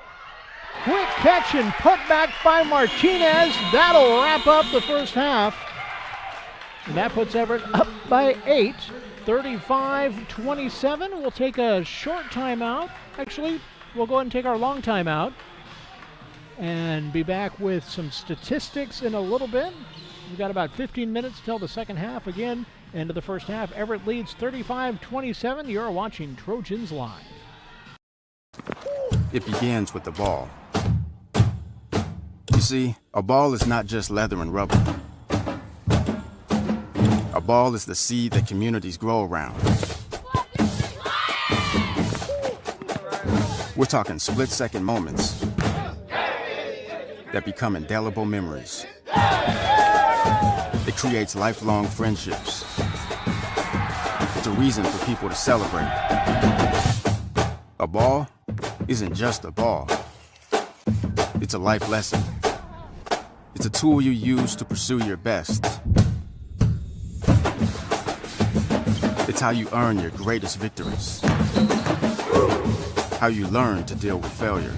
Quick catch and put back by Martinez. That'll wrap up the first half. And that puts Everett up by 8. 35-27. We'll take a short timeout. Actually, we'll go ahead and take our long timeout. And be back with some statistics in a little bit. We've got about 15 minutes till the second half. Again, end of the first half. Everett leads 35-27. You're watching Trojans Live.
It begins with the ball. See, a ball is not just leather and rubber. A ball is the seed that communities grow around. We're talking split-second moments that become indelible memories. It creates lifelong friendships. It's a reason for people to celebrate. A ball isn't just a ball. It's a life lesson. It's a tool you use to pursue your best. It's how you earn your greatest victories. How you learn to deal with failure.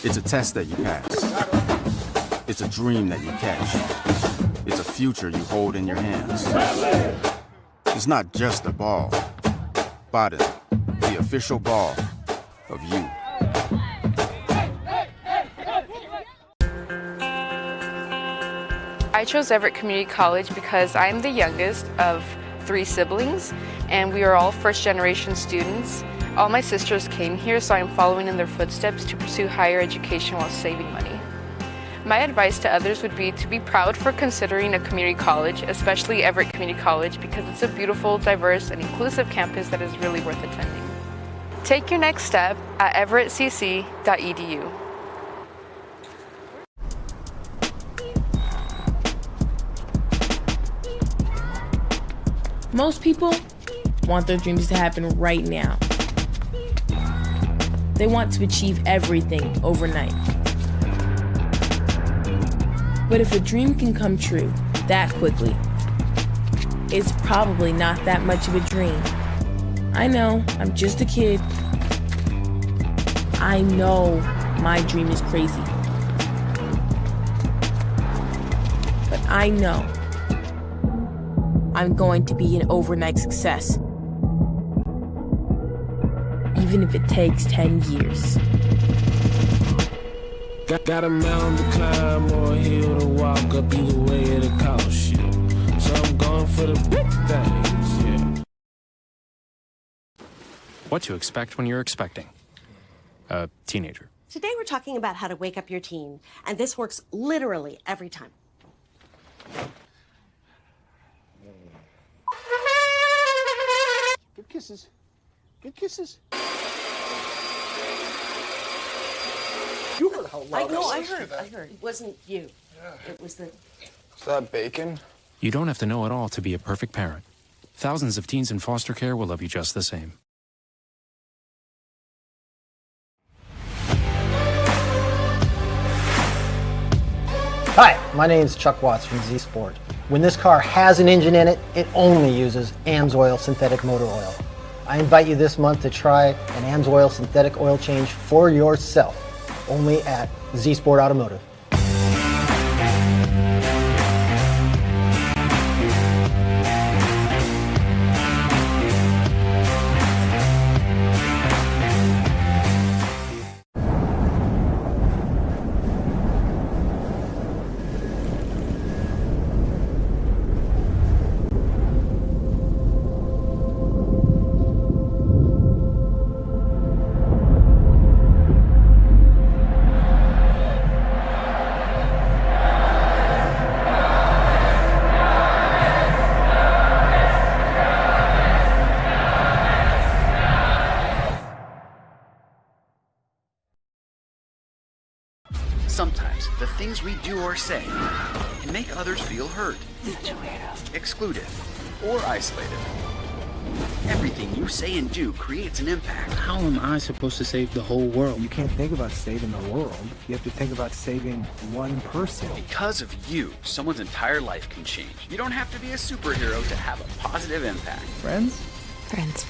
It's a test that you pass. It's a dream that you catch. It's a future you hold in your hands. It's not just a ball. Bada, the official ball of you.
I chose Everett Community College because I'm the youngest of 3 siblings, and we are all first-generation students. All my sisters came here, so I'm following in their footsteps to pursue higher education while saving money. My advice to others would be to be proud for considering a community college, especially Everett Community College, because it's a beautiful, diverse, and inclusive campus that is really worth attending. Take your next step at everettcc.edu.
Most people want their dreams to happen right now. They want to achieve everything overnight. But if a dream can come true that quickly, it's probably not that much of a dream. I know, I'm just a kid. I know my dream is crazy. But I know I'm going to be an overnight success. Even if it takes 10 years.
Got a mountain to climb or a hill to walk up, either way it'll cost you. So I'm going for the big things, yeah.
What to expect when you're expecting a teenager.
Today we're talking about how to wake up your teen, and this works literally every time.
Good kisses. Good kisses. You heard how loud
I heard. It wasn't you. Yeah. It was the...
Is that bacon?
You don't have to know it all to be a perfect parent. Thousands of teens in foster care will love you just the same.
Hi, my name is Chuck Watts from Z Sport. When this car has an engine in it, it only uses AMSOIL synthetic motor oil. I invite you this month to try an AMSOIL synthetic oil change for yourself, only at Z Sport Automotive.
Sometimes the things we do or say can make others feel hurt, excluded, or isolated. Everything you say and do creates an impact.
How am I supposed to save the whole world?
You can't think about saving the world. You have to think about saving one person.
Because of you, someone's entire life can change. You don't have to be a superhero to have a positive impact.
Friends?
Friends.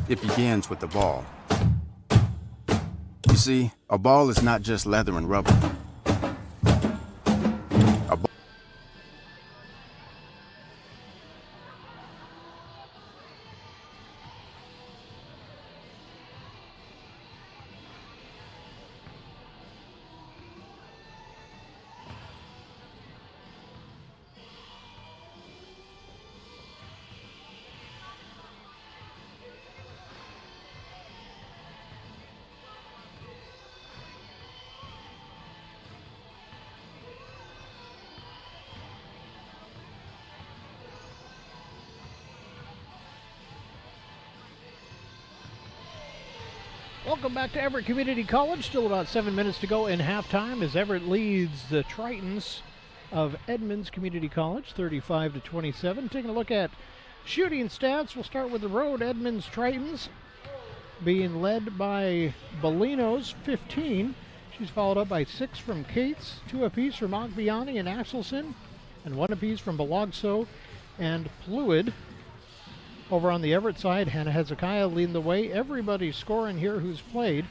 It begins with the ball. You see, a ball is not just leather and rubber. A ball
Welcome back to Everett Community College. Still about 7 minutes to go in halftime as Everett leads the Tritons of Edmonds Community College 35-27. Taking a look at shooting stats, we'll start with the road. Edmonds Tritons being led by Bellino's 15. She's followed up by 6 from Cates, 2 apiece from Ogbiani and Axelson, and 1 apiece from Belogso and Pluid. Over on the Everett side, Hannah Hezekiah leading the way. Everybody's scoring here who's played.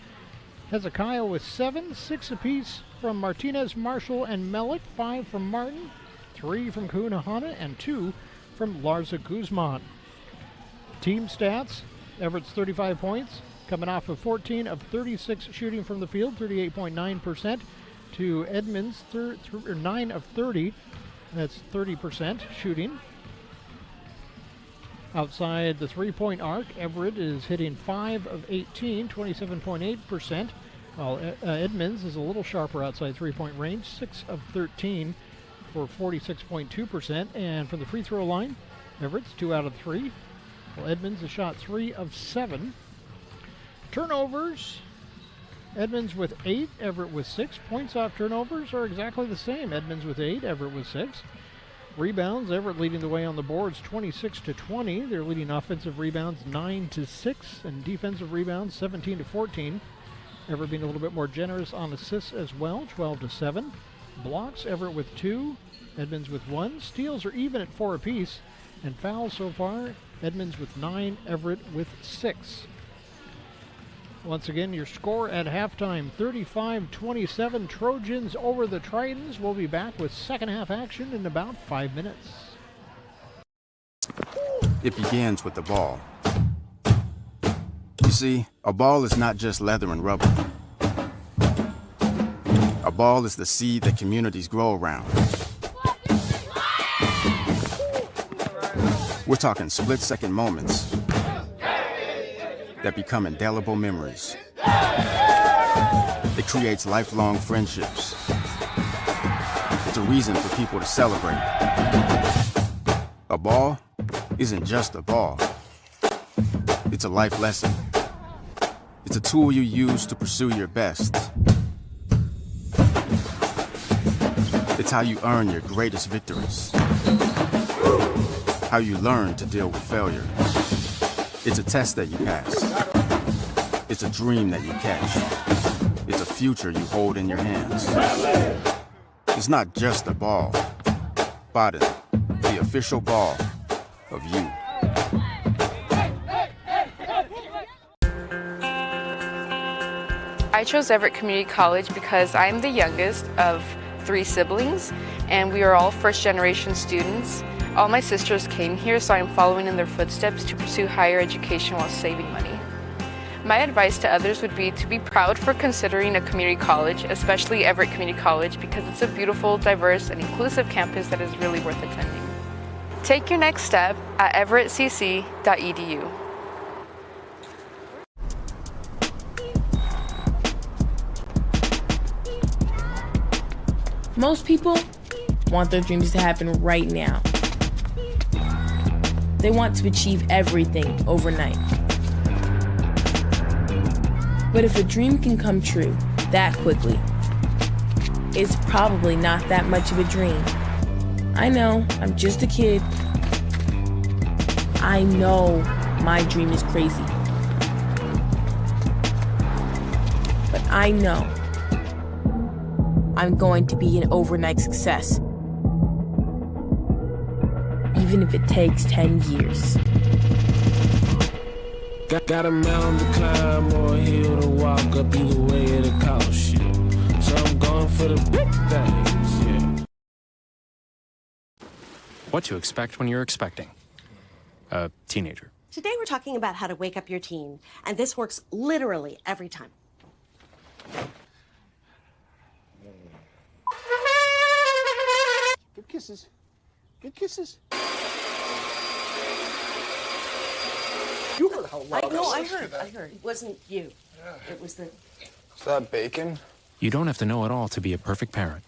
Hezekiah with 7, 6 apiece from Martinez, Marshall, and Melick, 5 from Martin, 3 from Kahunahana, and 2 from Larza Guzman. Team stats, Everett's 35 points, coming off of 14 of 36 shooting from the field, 38.9%, to Edmonds, 9 of 30, that's 30% shooting. Outside the three-point arc, Everett is hitting 5 of 18, 27.8%, while Edmonds is a little sharper outside three-point range, 6 of 13 for 46.2%. And from the free throw line, Everett's 2 out of 3, while Edmonds has shot 3 of 7. Turnovers, Edmonds with 8, Everett with 6. Points off turnovers are exactly the same. Edmonds with 8, Everett with 6. Rebounds, Everett leading the way on the boards 26-20. They're leading offensive rebounds 9-6 and defensive rebounds 17-14. Everett being a little bit more generous on assists as well, 12-7. Blocks, Everett with 2, Edmonds with 1. Steals are even at 4 apiece. And fouls so far, Edmonds with 9, Everett with 6. Once again, your score at halftime, 35-27, Trojans over the Tritons. We'll be back with second half action in about 5 minutes.
It begins with the ball. You see, a ball is not just leather and rubber. A ball is the seed that communities grow around. We're talking split-second moments that become indelible memories. It creates lifelong friendships. It's a reason for people to celebrate. A ball isn't just a ball. It's a life lesson. It's a tool you use to pursue your best. It's how you earn your greatest victories. How you learn to deal with failure. It's a test that you pass. It's a dream that you catch. It's a future you hold in your hands. It's not just a ball. Bottom, the official ball of you.
I chose Everett Community College because I'm the youngest of 3 siblings, and we are all first-generation students. All my sisters came here, so I'm following in their footsteps to pursue higher education while saving money. My advice to others would be to be proud for considering a community college, especially Everett Community College, because it's a beautiful, diverse, and inclusive campus that is really worth attending. Take your next step at everettcc.edu.
Most people want their dreams to happen right now. They want to achieve everything overnight. But if a dream can come true that quickly, it's probably not that much of a dream. I know, I'm just a kid. I know my dream is crazy. But I know I'm going to be an overnight success. Even if it takes 10 years.
Got a mountain to climb or a hill to walk up, either way it'll cost you. So I'm going for the big things, yeah.
What to expect when you're expecting a teenager.
Today we're talking about how to wake up your teen, and this works literally every time.
Good kisses. Good kisses. You heard how loud
I heard. It wasn't you. It was the...
Is that bacon?
You don't have to know it all to be a perfect parent.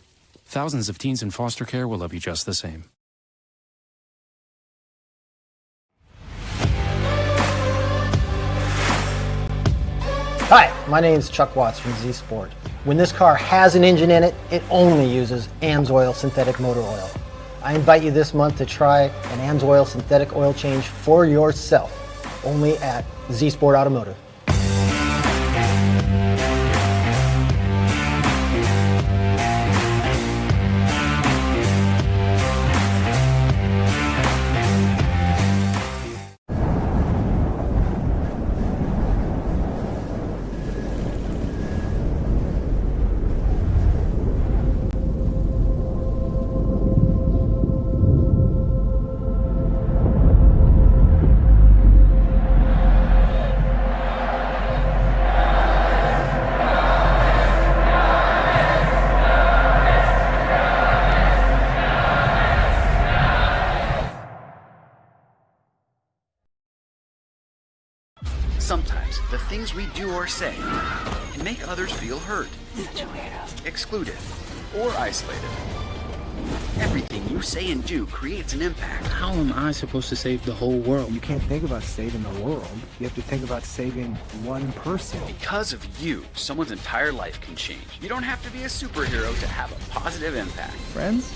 Thousands of teens in foster care will love you just the same.
Hi, my name is Chuck Watts from Z Sport. When this car has an engine in it, it only uses AMSOIL synthetic motor oil. I invite you this month to try an AMSOIL synthetic oil change for yourself, only at Z Sport Automotive.
Sometimes the things we do or say can make others feel hurt, excluded, or isolated. Everything you say and do creates an impact.
How am I supposed to save the whole world?
You can't think about saving the world. You have to think about saving one person.
Because of you, someone's entire life can change. You don't have to be a superhero to have a positive impact.
Friends?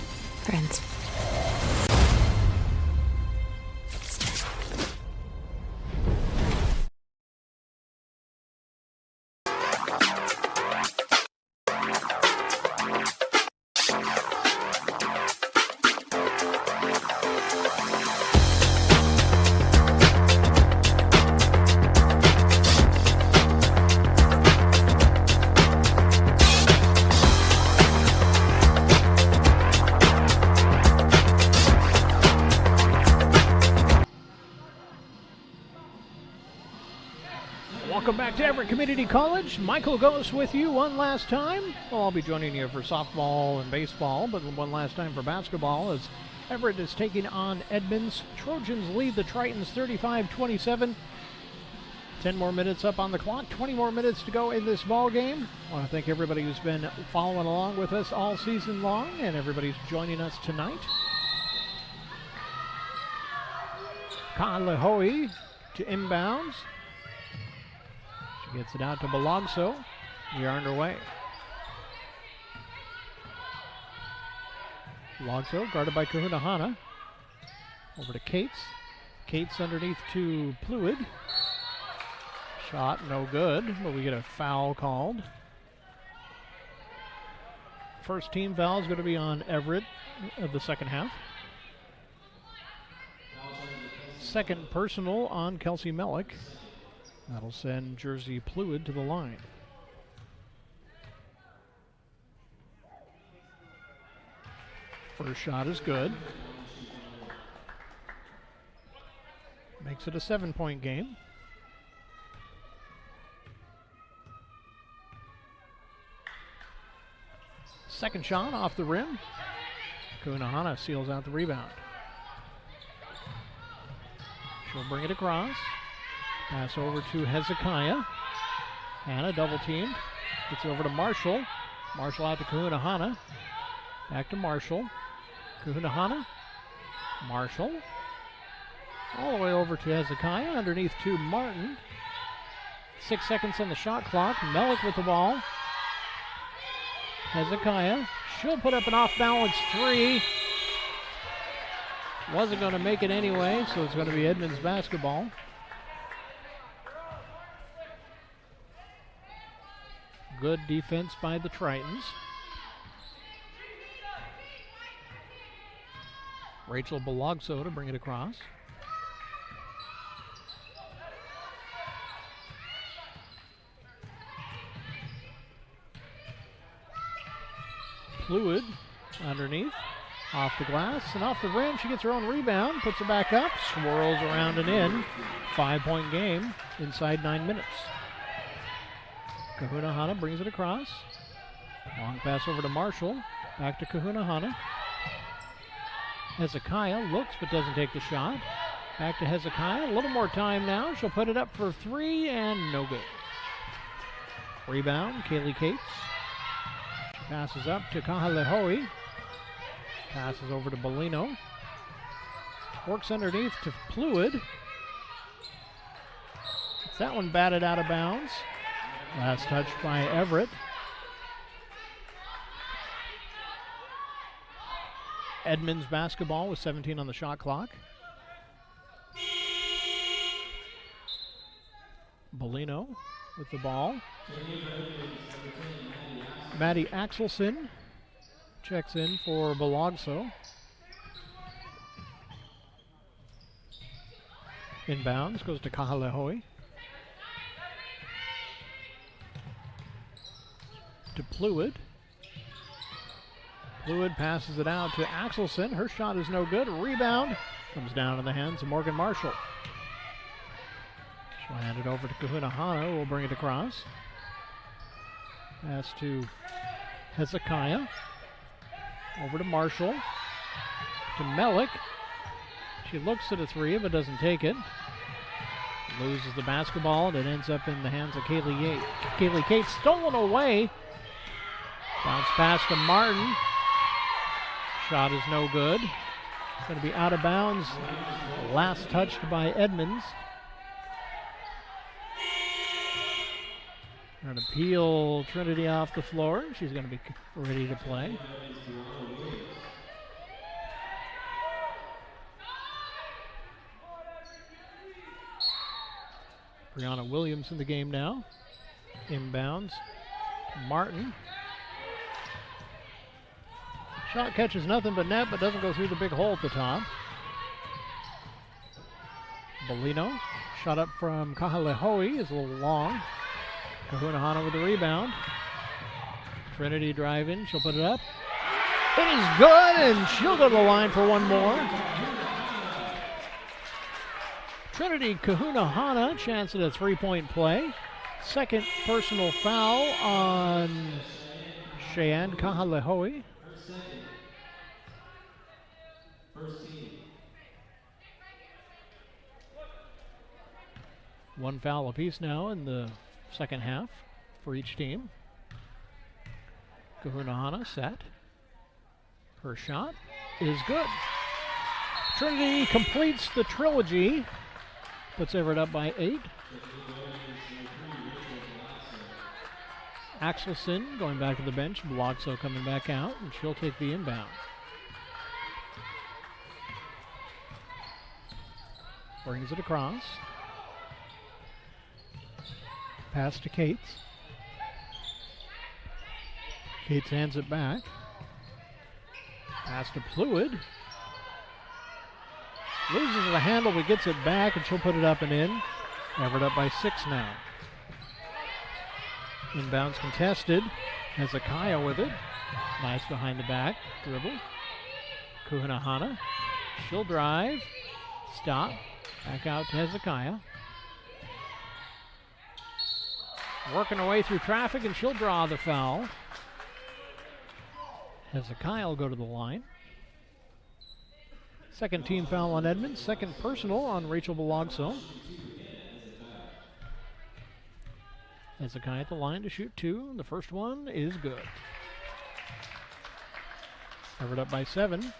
Friends.
Welcome back to Everett Community College. Michael goes with you one last time. Well, I'll be joining you for softball and baseball, but one last time for basketball as Everett is taking on Edmonds. Trojans lead the Tritons 35-27. 10 more minutes up on the clock, 20 more minutes to go in this ball game. I want to thank everybody who's been following along with us all season long, and everybody's joining us tonight. Kalehoe to inbounds. She gets it out to Balogso. We are underway. Balogso guarded by Kahunahana. Over to Cates. Cates underneath to Pluid. Shot no good, but we get a foul called. First team foul is going to be on Everett of the second half. Second personal on Kelsey Mellick. That'll send Jersey Pluid to the line. First shot is good. Makes it a 7-point game. Second shot off the rim. Kunahana seals out the rebound. She'll bring it across. Pass over to Hezekiah. Hannah double teamed. Gets over to Marshall. Marshall out to Kahunahana. Back to Marshall. Kahunahana. Marshall. All the way over to Hezekiah. Underneath to Martin. 6 seconds on the shot clock. Mellick with the ball. Hezekiah. She'll put up an off-balance three. Wasn't going to make it anyway, so it's going to be Edmonds basketball. Good defense by the Tritons. Rachel Balogso to bring it across. Pluid underneath. Off the glass and off the rim. She gets her own rebound, puts it back up, swirls around and in. 5-point game inside 9 minutes. Kahuna Hana brings it across. Long pass over to Marshall. Back to Kahuna Hana. Hezekiah looks but doesn't take the shot. Back to Hezekiah. A little more time now. She'll put it up for 3 and no good. Rebound, Kaylee Cates. She passes up to Kahalehoe. Passes over to Bellino. Works underneath to Pluid. Gets that one batted out of bounds. Last touch by Everett. Edmonds basketball with 17 on the shot clock. Bellino with the ball. Maddie Axelson checks in for Belogso. Inbounds, goes to Kahalehoe. To Pluid. Pluid passes it out to Axelson. Her shot is no good. Rebound comes down in the hands of Morgan Marshall. She'll hand it over to Kahuna Hana, who will bring it across. Pass to Hezekiah. Over to Marshall. To Melik. She looks at a 3 but doesn't take it. Loses the basketball and it ends up in the hands of Kaylee Cates. Stolen away. Bounce pass to Martin. Shot is no good. Going to be out of bounds. Last touched by Edmonds. Going to peel Trinity off the floor. She's going to be ready to play. Brianna Williams in the game now. Inbounds. Martin. Shot catches nothing but net, but doesn't go through the big hole at the top. Bellino. Shot up from Kahalehoe is a little long. Kahuna Hana with the rebound. Trinity driving. She'll put it up. It is good, and she'll go to the line for one more. Trinity Kahuna Hana, chance at a 3-point play. Second personal foul on Cheyenne Kahalehoe. One foul apiece now in the second half for each team. Kahuna Hana set. Her shot is good. Trinity completes the trilogy. Puts Everett up by 8. Axelson going back to the bench. Blogso coming back out, and she'll take the inbound. Brings it across. Pass to Cates. Cates hands it back. Pass to Pluid. Loses the handle, but gets it back, and she'll put it up and in. Everett up by 6 now. Inbounds contested. Hezekiah with it. Nice behind the back dribble. Kahuna Hana. She'll drive. Stop. Back out to Hezekiah. Working her way through traffic, and she'll draw the foul. Hezekiah will go to the line. Second team foul on Edmonds. Second personal on Rachel Belogso. Hezekiah at the line to shoot 2. The first one is good. Everett up by 7.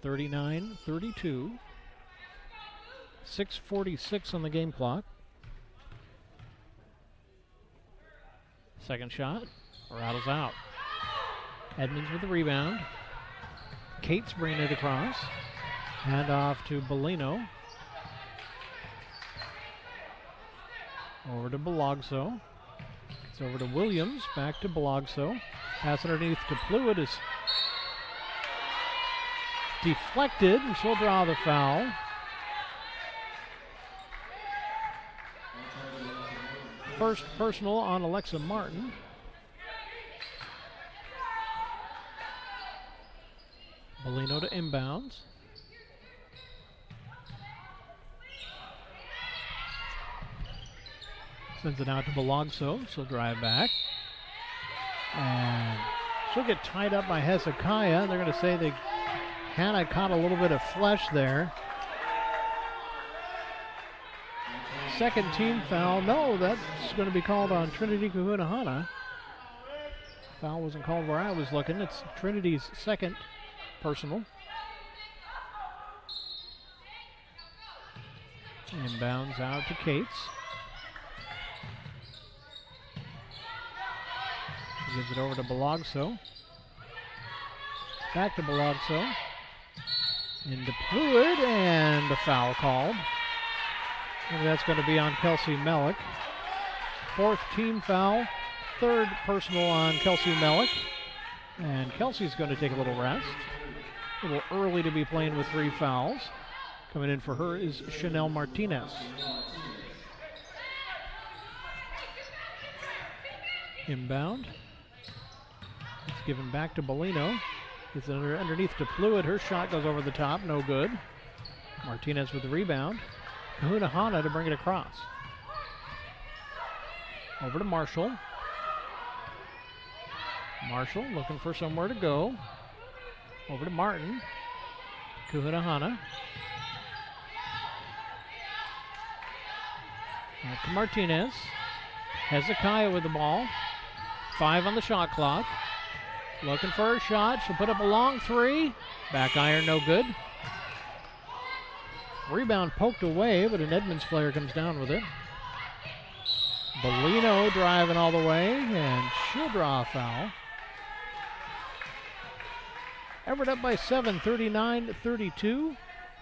(39-32). 6:46 on the game clock. Second shot. Rattles out. Edmonds with the rebound. Cates bringing it across. Hand off to Bellino. Over to Belogso. It's over to Williams. Back to Belogso. Pass underneath to Pluid is deflected, and she'll draw the foul. First personal on Alexa Martin. Bellino to inbounds. Sends it out to Belogso. She'll drive back. And she'll get tied up by Hezekiah. They're going to say that Hannah caught a little bit of flesh there. Second team foul. No, that's going to be called on Trinity Kahunahana. Foul wasn't called where I was looking. It's Trinity's second personal. Inbounds out to Cates. He gives it over to Belogso. Back to Belogso. Into Pruitt, and a foul called. And that's going to be on Kelsey Mellick. Fourth team foul. Third personal on Kelsey Mellick. And Kelsey's going to take a little rest. A little early to be playing with 3 fouls. Coming in for her is Chanel Martinez. Inbound. It's given back to Bellino. It's underneath to Pruitt. Her shot goes over the top. No good. Martinez with the rebound. Kahunahana to bring it across. Over to Marshall. Marshall looking for somewhere to go. Over to Martin. Kahunahana. Back to Martinez. Hezekiah with the ball. 5 on the shot clock. Looking for a shot. She'll put up a long 3. Back iron, no good. Rebound poked away, but an Edmonds player comes down with it. Bellino driving all the way, and she'll draw a foul. Everett up by 7, 39-32.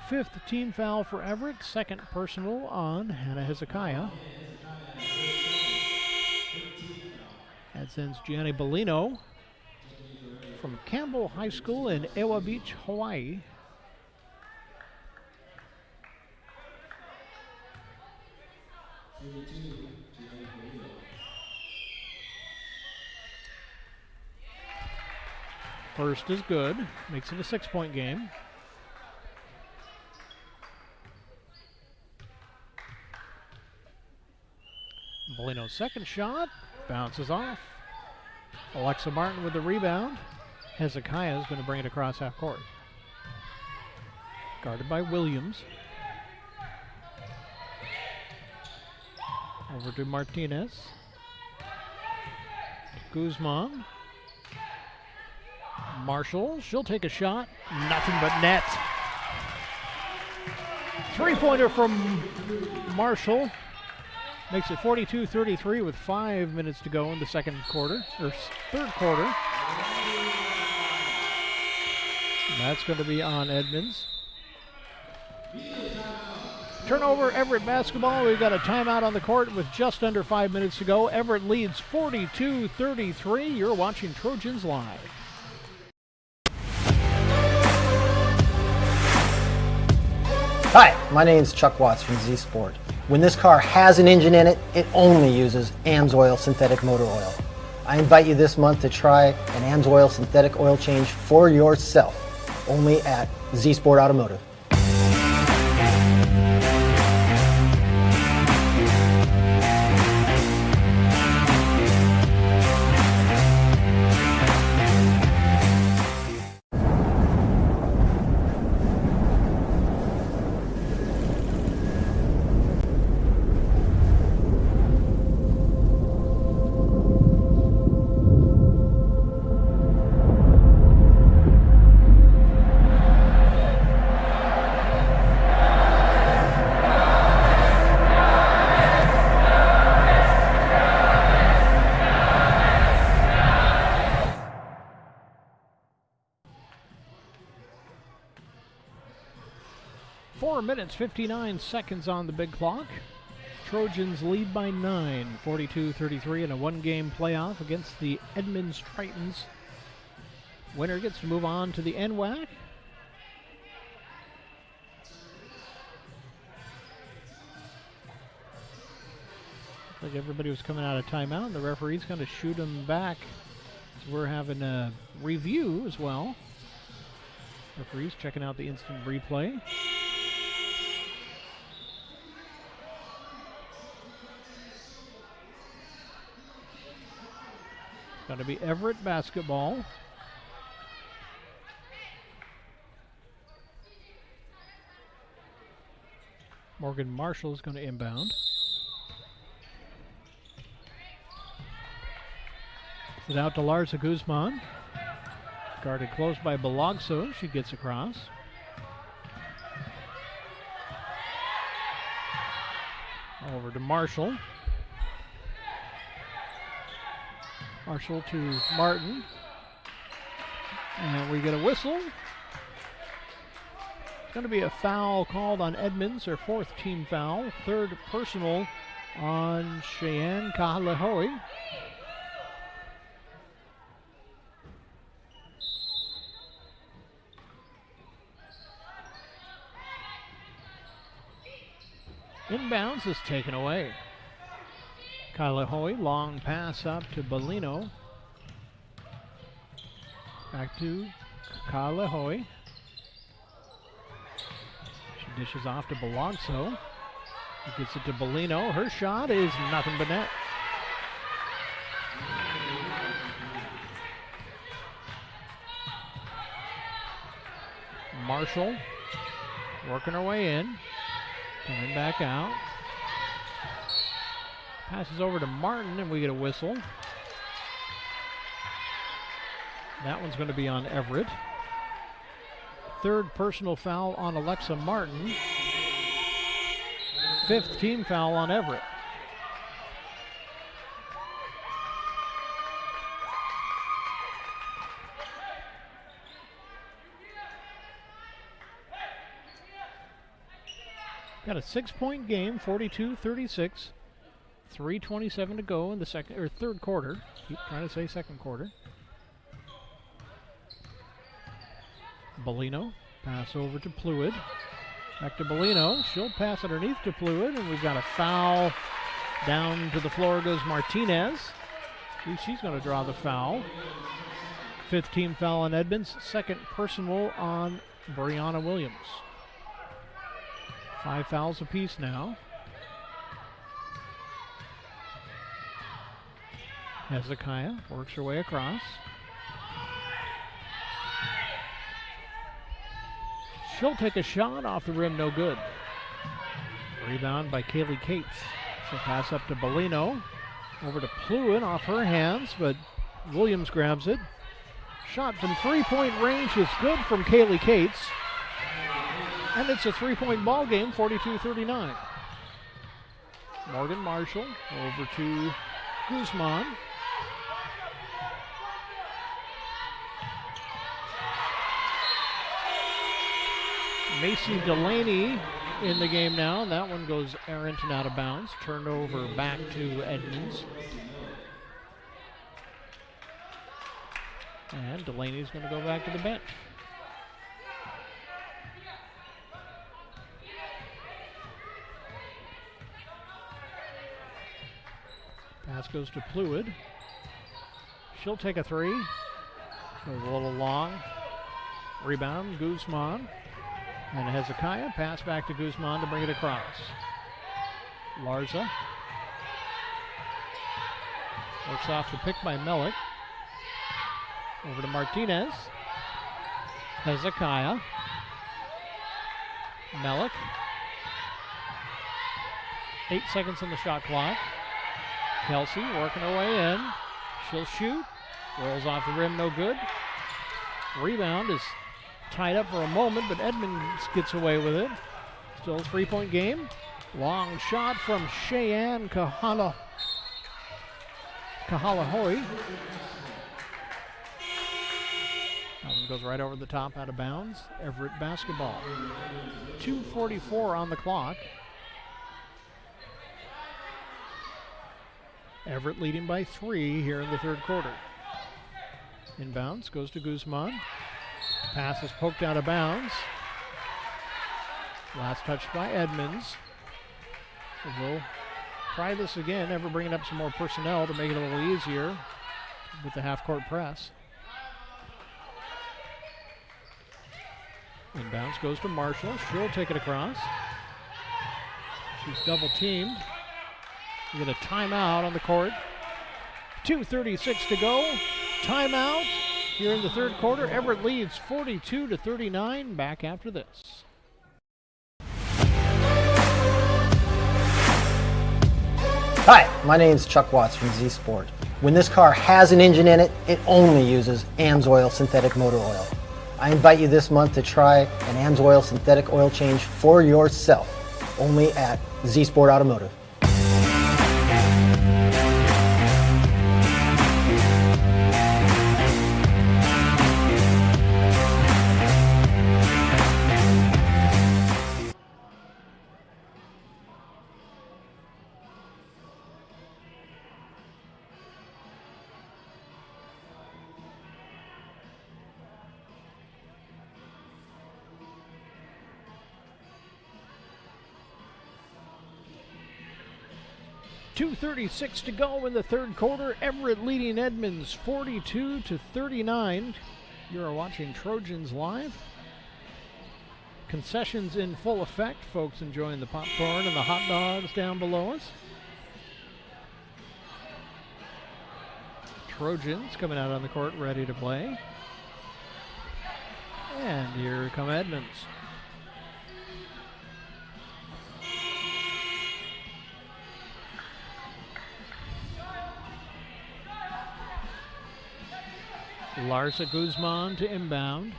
Fifth team foul for Everett. Second personal on Hannah Hezekiah. That sends Gianni Bellino from Campbell High School in Ewa Beach, Hawaii. First is good. Makes it a 6-point game. Bellino's second shot bounces off. Alexa Martin with the rebound. Hezekiah is going to bring it across half court. Guarded by Williams. Over to Martinez. Guzman. Marshall, she'll take a shot. Nothing but net. 3-pointer from Marshall. Makes it 42-33 with 5 minutes to go in the second quarter, or third quarter. And that's going to be on Edmonds. Turnover, Everett basketball. We've got a timeout on the court with just under 5 minutes to go. Everett leads 42-33. You're watching Trojans Live.
Hi, my name's Chuck Watts from Z Sport. When this car has an engine in it, it only uses AMSOIL synthetic motor oil. I invite you this month to try an AMSOIL synthetic oil change for yourself, only at Z Sport Automotive.
Minutes, 59 seconds on the big clock. Trojans lead by 9, 42-33 in a one-game playoff against the Edmonds Tritons. Winner gets to move on to the NWAC. Like everybody was coming out of timeout, and the referee's going to shoot them back. So we're having a review as well. Referee's checking out the instant replay. It's going to be Everett basketball. Morgan Marshall is going to inbound. It out to Larsa Guzman. Guarded close by Balogso. She gets across. Over to Marshall. Marshall to Martin. And we get a whistle. It's going to be a foul called on Edmonds, her fourth team foul. Third personal on Cheyenne Kahalahoe. Inbounds is taken away. Kahalahoe, long pass up to Bellino. Back to Kahalahoe. She dishes off to Balogso. He gets it to Bellino. Her shot is nothing but net. Marshall working her way in. Coming back out. Passes over to Martin, and we get a whistle. That one's going to be on Everett. Third personal foul on Alexa Martin. Fifth team foul on Everett. Got a 6-point game, 42-36. 3:27 to go in the third quarter. Keep trying to say second quarter. Bellino, pass over to Pluid. Back to Bellino. She'll pass underneath to Pluid, and we've got a foul. Down to the floor goes Martinez. She's going to draw the foul. Fifth team foul on Edmonds. Second personal on Brianna Williams. 5 fouls apiece now. Hezekiah works her way across. She'll take a shot off the rim, no good. Rebound by Kaylee Cates. She'll pass up to Bellino. Over to Pluin off her hands, but Williams grabs it. Shot from 3-point range is good from Kaylee Cates. And it's a 3-point ball game, 42-39. Morgan Marshall over to Guzman. Macy Delaney in the game now. That one goes errant and out of bounds. Turned over back to Edmonds. And Delaney's going to go back to the bench. Pass goes to Pluid. She'll take a three. Goes a little long. Rebound, Guzman. And Hezekiah, pass back to Guzman to bring it across. Larsa. Works off the pick by Melik. Over to Martinez. Hezekiah. Melik. 8 seconds on the shot clock. Kelsey working her way in. She'll shoot. Rolls off the rim, no good. Rebound is tied up for a moment, but Edmonds gets away with it. Still a 3-point game. Long shot from Cheyenne Kahalahoe. That one goes right over the top, out of bounds. Everett basketball. 2:44 on the clock. Everett leading by 3 here in the third quarter. Inbounds goes to Guzman. Pass is poked out of bounds. Last touch by Edmonds. So we'll try this again. Ever bringing up some more personnel to make it a little easier with the half-court press. Inbounds goes to Marshall. She'll take it across. She's double-teamed. We get a timeout on the court. 2:36 to go. Timeout here in the third quarter. Everett leads 42-39. Back after this.
Hi, my name is Chuck Watts from Z Sport. When this car has an engine in it, it only uses AMSOIL synthetic motor oil. I invite you this month to try an AMSOIL synthetic oil change for yourself, only at Z Sport Automotive.
.236 to go in the third quarter. Everett leading Edmonds 42-39. You're watching Trojans live. Concessions in full effect. Folks enjoying the popcorn and the hot dogs down below us. Trojans coming out on the court ready to play. And here come Edmonds. Larsa Guzman to inbound.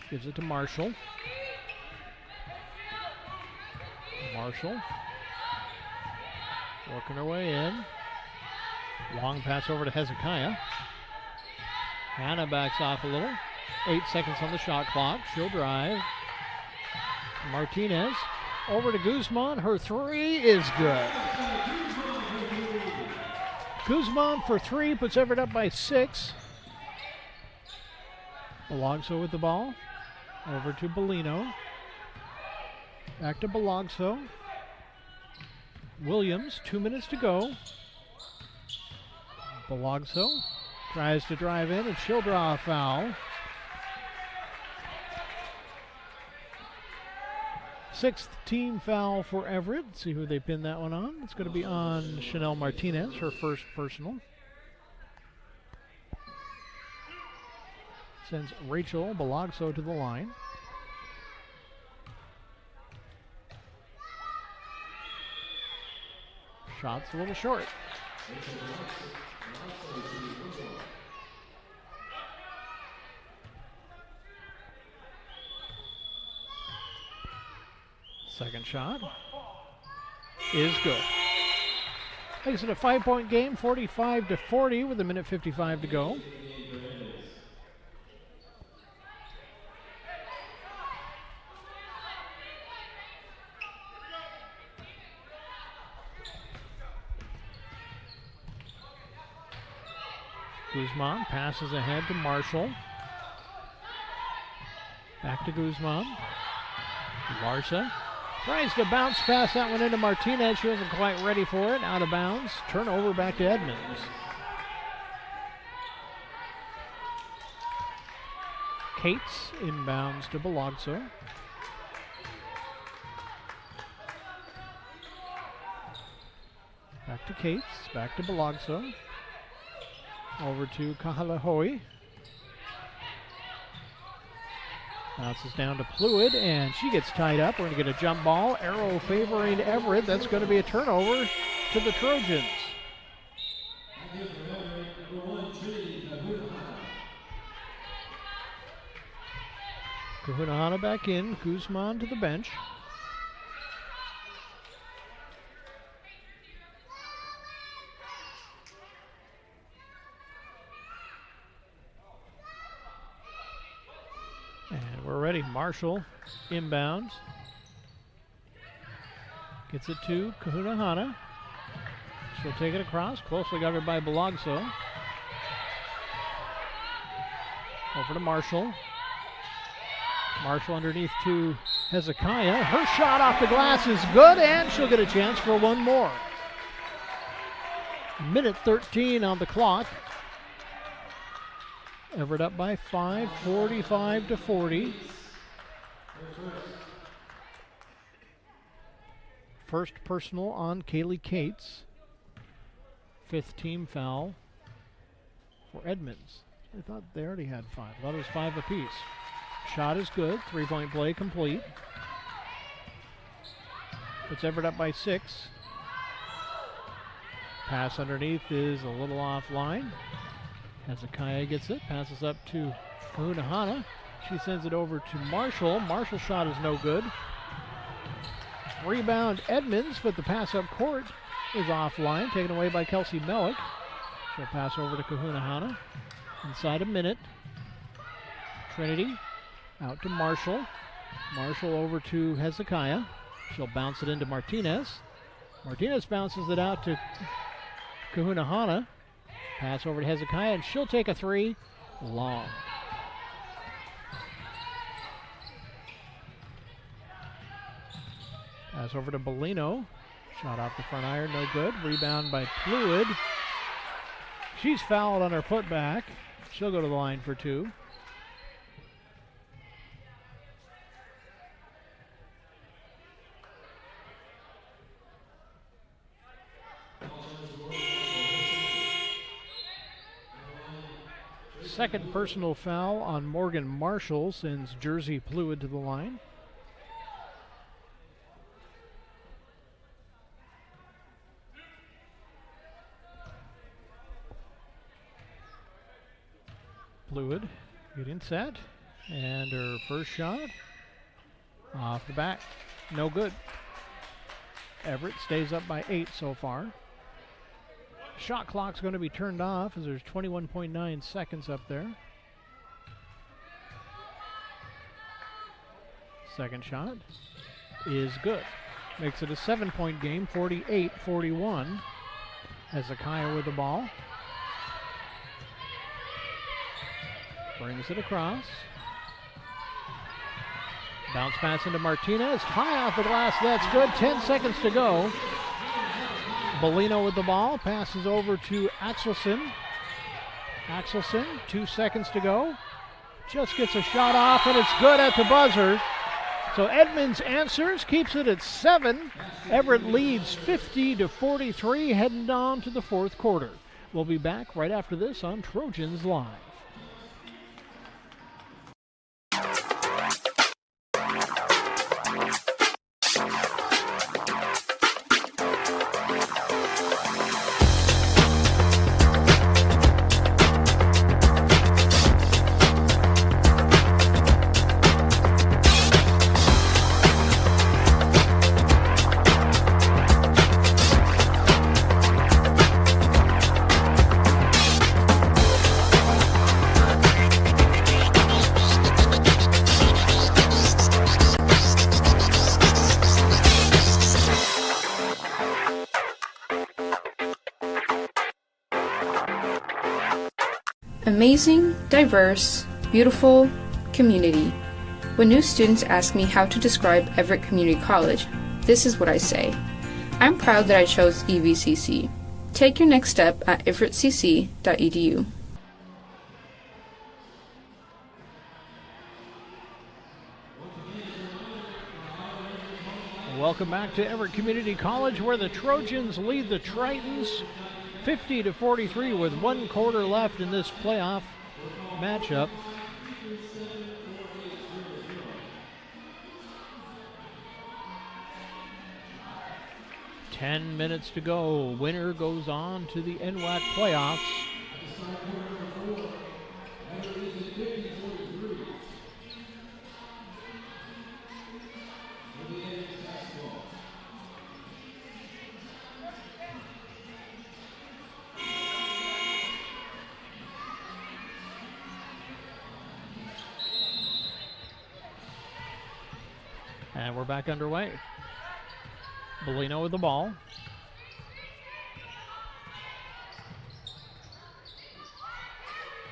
Gives it to Marshall. Marshall working her way in. Long pass over to Hezekiah. Hannah backs off a little. 8 seconds on the shot clock. She'll drive. Martinez over to Guzman. Her three is good. Guzman for three puts Everett up by 6. Balogso with the ball. Over to Bellino. Back to Balogso. Williams, 2 minutes to go. Balogso tries to drive in and she'll draw a foul. 6th team foul for Everett. See who they pin that one on. It's going to be on Chanel Martinez, her first personal. Sends Rachel Balogso to the line. Shot's a little short. Second shot is good. Makes it a 5-point game, 45-40 with 1:55 to go. Guzman passes ahead to Marshall. Back to Guzman. Larsa tries to bounce pass that one into Martinez. She wasn't quite ready for it. Out of bounds. Turnover back to Edmonds. Cates inbounds to Balogso. Back to Cates. Back to Balogso. Over to Kahalahoe. Bounces down to Pluid, and she gets tied up. We're going to get a jump ball. Arrow favoring Everett. That's going to be a turnover to the Trojans. Kahunahana back in. Guzman to the bench. And we're ready. Marshall inbounds. Gets it to Kahunahana. She'll take it across. Closely guarded by Balogso. Over to Marshall. Marshall underneath to Hezekiah. Her shot off the glass is good, and she'll get a chance for one more. Minute 13 on the clock. Everett up by 5, 45-40. First personal on Kaylee Cates. 5th team foul for Edmonds. I thought they already had 5. I thought it was 5 apiece. Shot is good. 3-point play complete. Puts Everett up by 6. Pass underneath is a little offline. Hezekiah gets it. Passes up to Kahunahana. She sends it over to Marshall. Marshall's shot is no good. Rebound Edmonds, but the pass up court is offline. Taken away by Kelsey Mellick. She'll pass over to Kahunahana. Inside a minute. Trinity out to Marshall. Marshall over to Hezekiah. She'll bounce it into Martinez. Martinez bounces it out to Kahunahana. Pass over to Hezekiah, and she'll take a 3. Long. Pass over to Bellino. Shot off the front iron, no good. Rebound by Fluid. She's fouled on her putback. She'll go to the line for 2. Second personal foul on Morgan Marshall sends Jersey Fluid to the line. Fluid getting set, and her first shot off the back, no good. Everett stays up by 8 so far. Shot clock's going to be turned off as there's 21.9 seconds up there. Second shot is good. Makes it a 7-point game, 48-41. Hezekiah with the ball. Brings it across. Bounce pass into Martinez. High off the glass, that's good. 10 seconds to go. Bellino with the ball, passes over to Axelson. Axelson, 2 seconds to go. Just gets a shot off, and it's good at the buzzer. So Edmonds answers, keeps it at 7. Everett leads 50-43, heading on to the 4th quarter. We'll be back right after this on Trojans Live.
Amazing, diverse, beautiful community. When new students ask me how to describe Everett Community College, this is what I say. I'm proud that I chose EVCC. Take your next step at everettcc.edu.
Welcome back to Everett Community College, where the Trojans lead the Tritons 50-43 with 1 quarter left in this playoff matchup. Ten minutes to go. Winner goes on to the NWAC playoffs. And we're back underway. Bellino with the ball.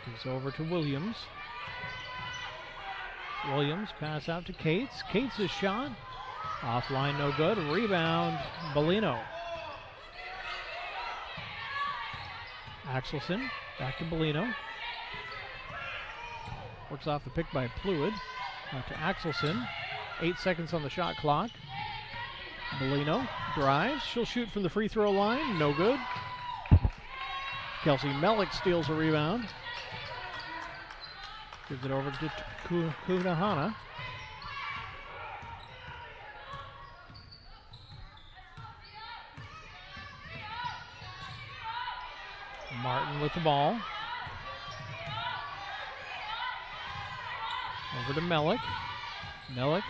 Gives over to Williams. Williams pass out to Cates. Cates' shot. Offline, no good. Rebound, Bellino. Axelson back to Bellino. Works off the pick by Pluid. Out to Axelson. 8 seconds on the shot clock. Bellino drives. She'll shoot from the free throw line. No good. Kelsey Mellick steals a rebound. Gives it over to Kunahana. Martin with the ball. Over to Mellick. Mellick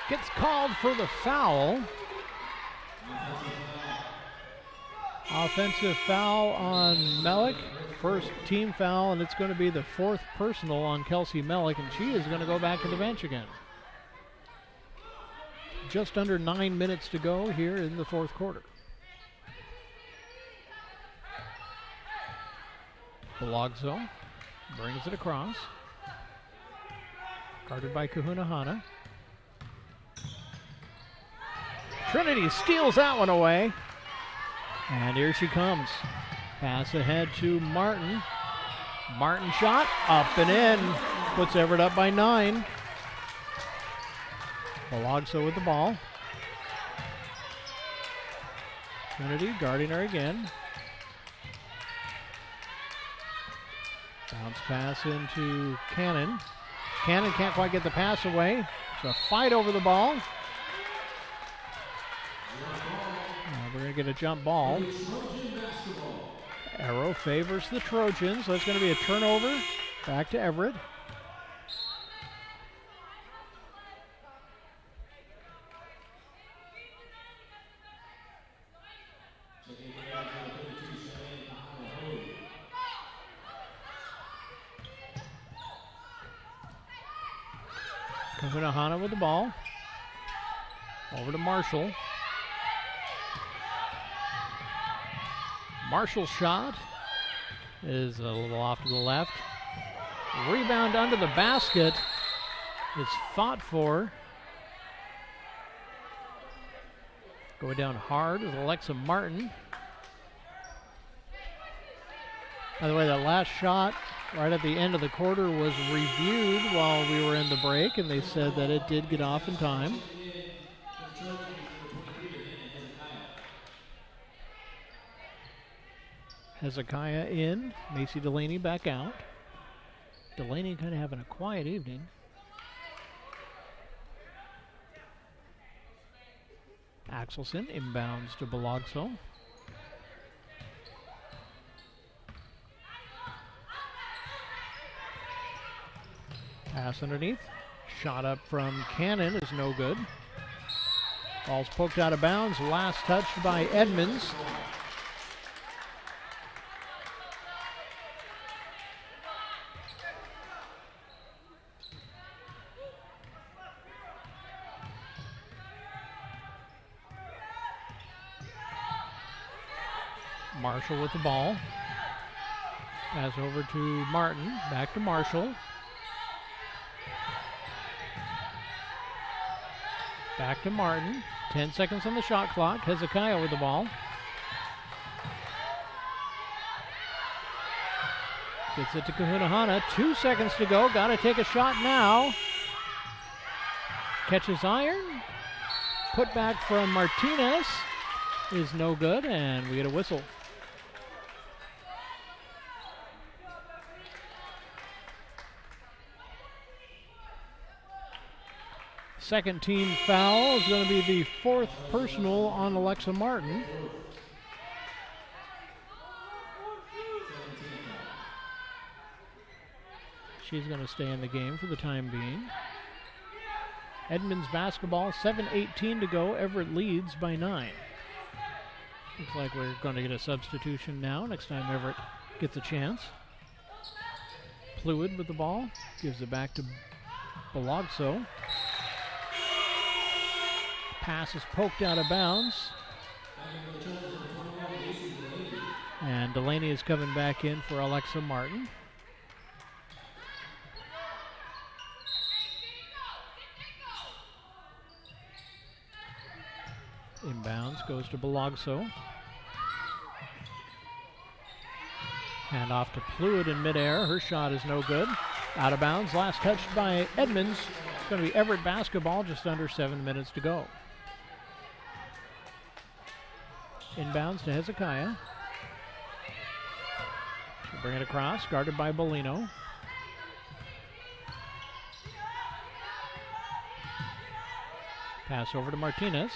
gets called for the foul. Offensive foul on Mellick. First team foul, and it's going to be the 4th personal on Kelsey Mellick, and she is going to go back to the bench again. Just under 9 minutes to go here in the 4th quarter. Balogzo brings it across. Guarded by Kahunahana. Trinity steals that one away. And here she comes. Pass ahead to Martin. Martin shot up and in. Puts Everett up by 9. Balogzo with the ball. Trinity guarding her again. Bounce pass into Cannon. Cannon can't quite get the pass away. It's a fight over the ball. We're going to get a jump ball. Arrow favors the Trojans. So it's going to be a turnover. Back to Everett. Kahunahana with the ball. Over to Marshall. Marshall's shot is a little off to the left. Rebound under the basket is fought for. Going down hard is Alexa Martin. By the way, that last shot right at the end of the quarter was reviewed while we were in the break, and they said that it did get off in time. Hezekiah in, Macy Delaney back out. Delaney kind of having a quiet evening. Axelson inbounds to Balogzo. Pass underneath. Shot up from Cannon is no good. Ball's poked out of bounds. Last touched by Edmonds. Marshall with the ball. Pass over to Martin. Back to Marshall. Back to Martin. 10 seconds on the shot clock. Hezekiah with the ball. Gets it to Kahunahana. 2 seconds to go. Got to take a shot now. Catches iron. Put back from Martinez is no good, and we get a whistle. Second team foul is going to be the 4th personal on Alexa Martin. She's going to stay in the game for the time being. Edmonds basketball, 7:18 to go. Everett leads by 9. Looks like we're going to get a substitution now. Next time Everett gets a chance. Pluid with the ball. Gives it back to Balogzo. Pass is poked out of bounds. And Delaney is coming back in for Alexa Martin. Inbounds goes to Balogzo. Hand off to Pluid in midair. Her shot is no good. Out of bounds. Last touched by Edmonds. It's going to be Everett basketball, just under 7 minutes to go. Inbounds to Hezekiah. She'll bring it across, guarded by Bellino. Pass over to Martinez.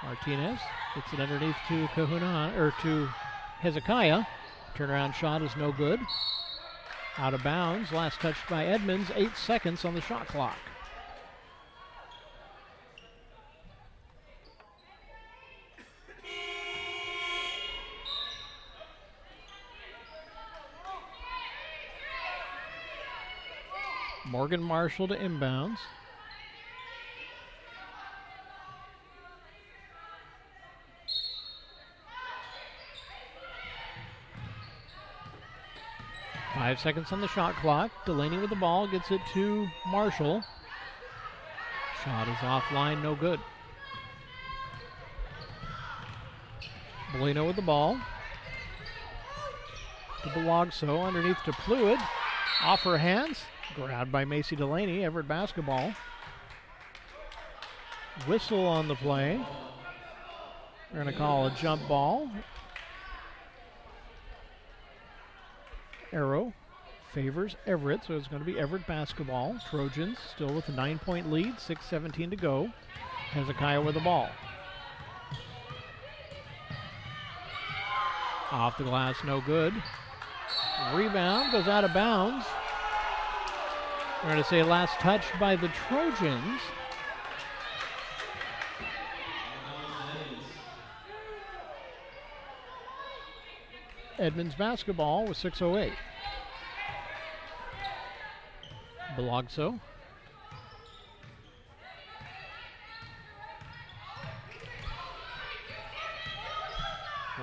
Martinez gets it underneath to to Hezekiah. Turnaround shot is no good. Out of bounds. Last touched by Edmonds. 8 seconds on the shot clock. Morgan Marshall to inbounds. Five seconds on the shot clock. Delaney with the ball, gets it to Marshall. Shot is offline, no good. Bellino with the ball. To Belogso, underneath to Pluid. Off her hands. Grabbed by Macy Delaney. Everett basketball. Whistle on the play. We're going to call a jump ball. Arrow favors Everett, so it's going to be Everett basketball. Trojans still with a 9-point lead, 6:17 to go. Hezekiah with the ball. Off the glass, no good. Rebound goes out of bounds. We're going to say last touch by the Trojans. Edmonds basketball with 6:08. Belogso.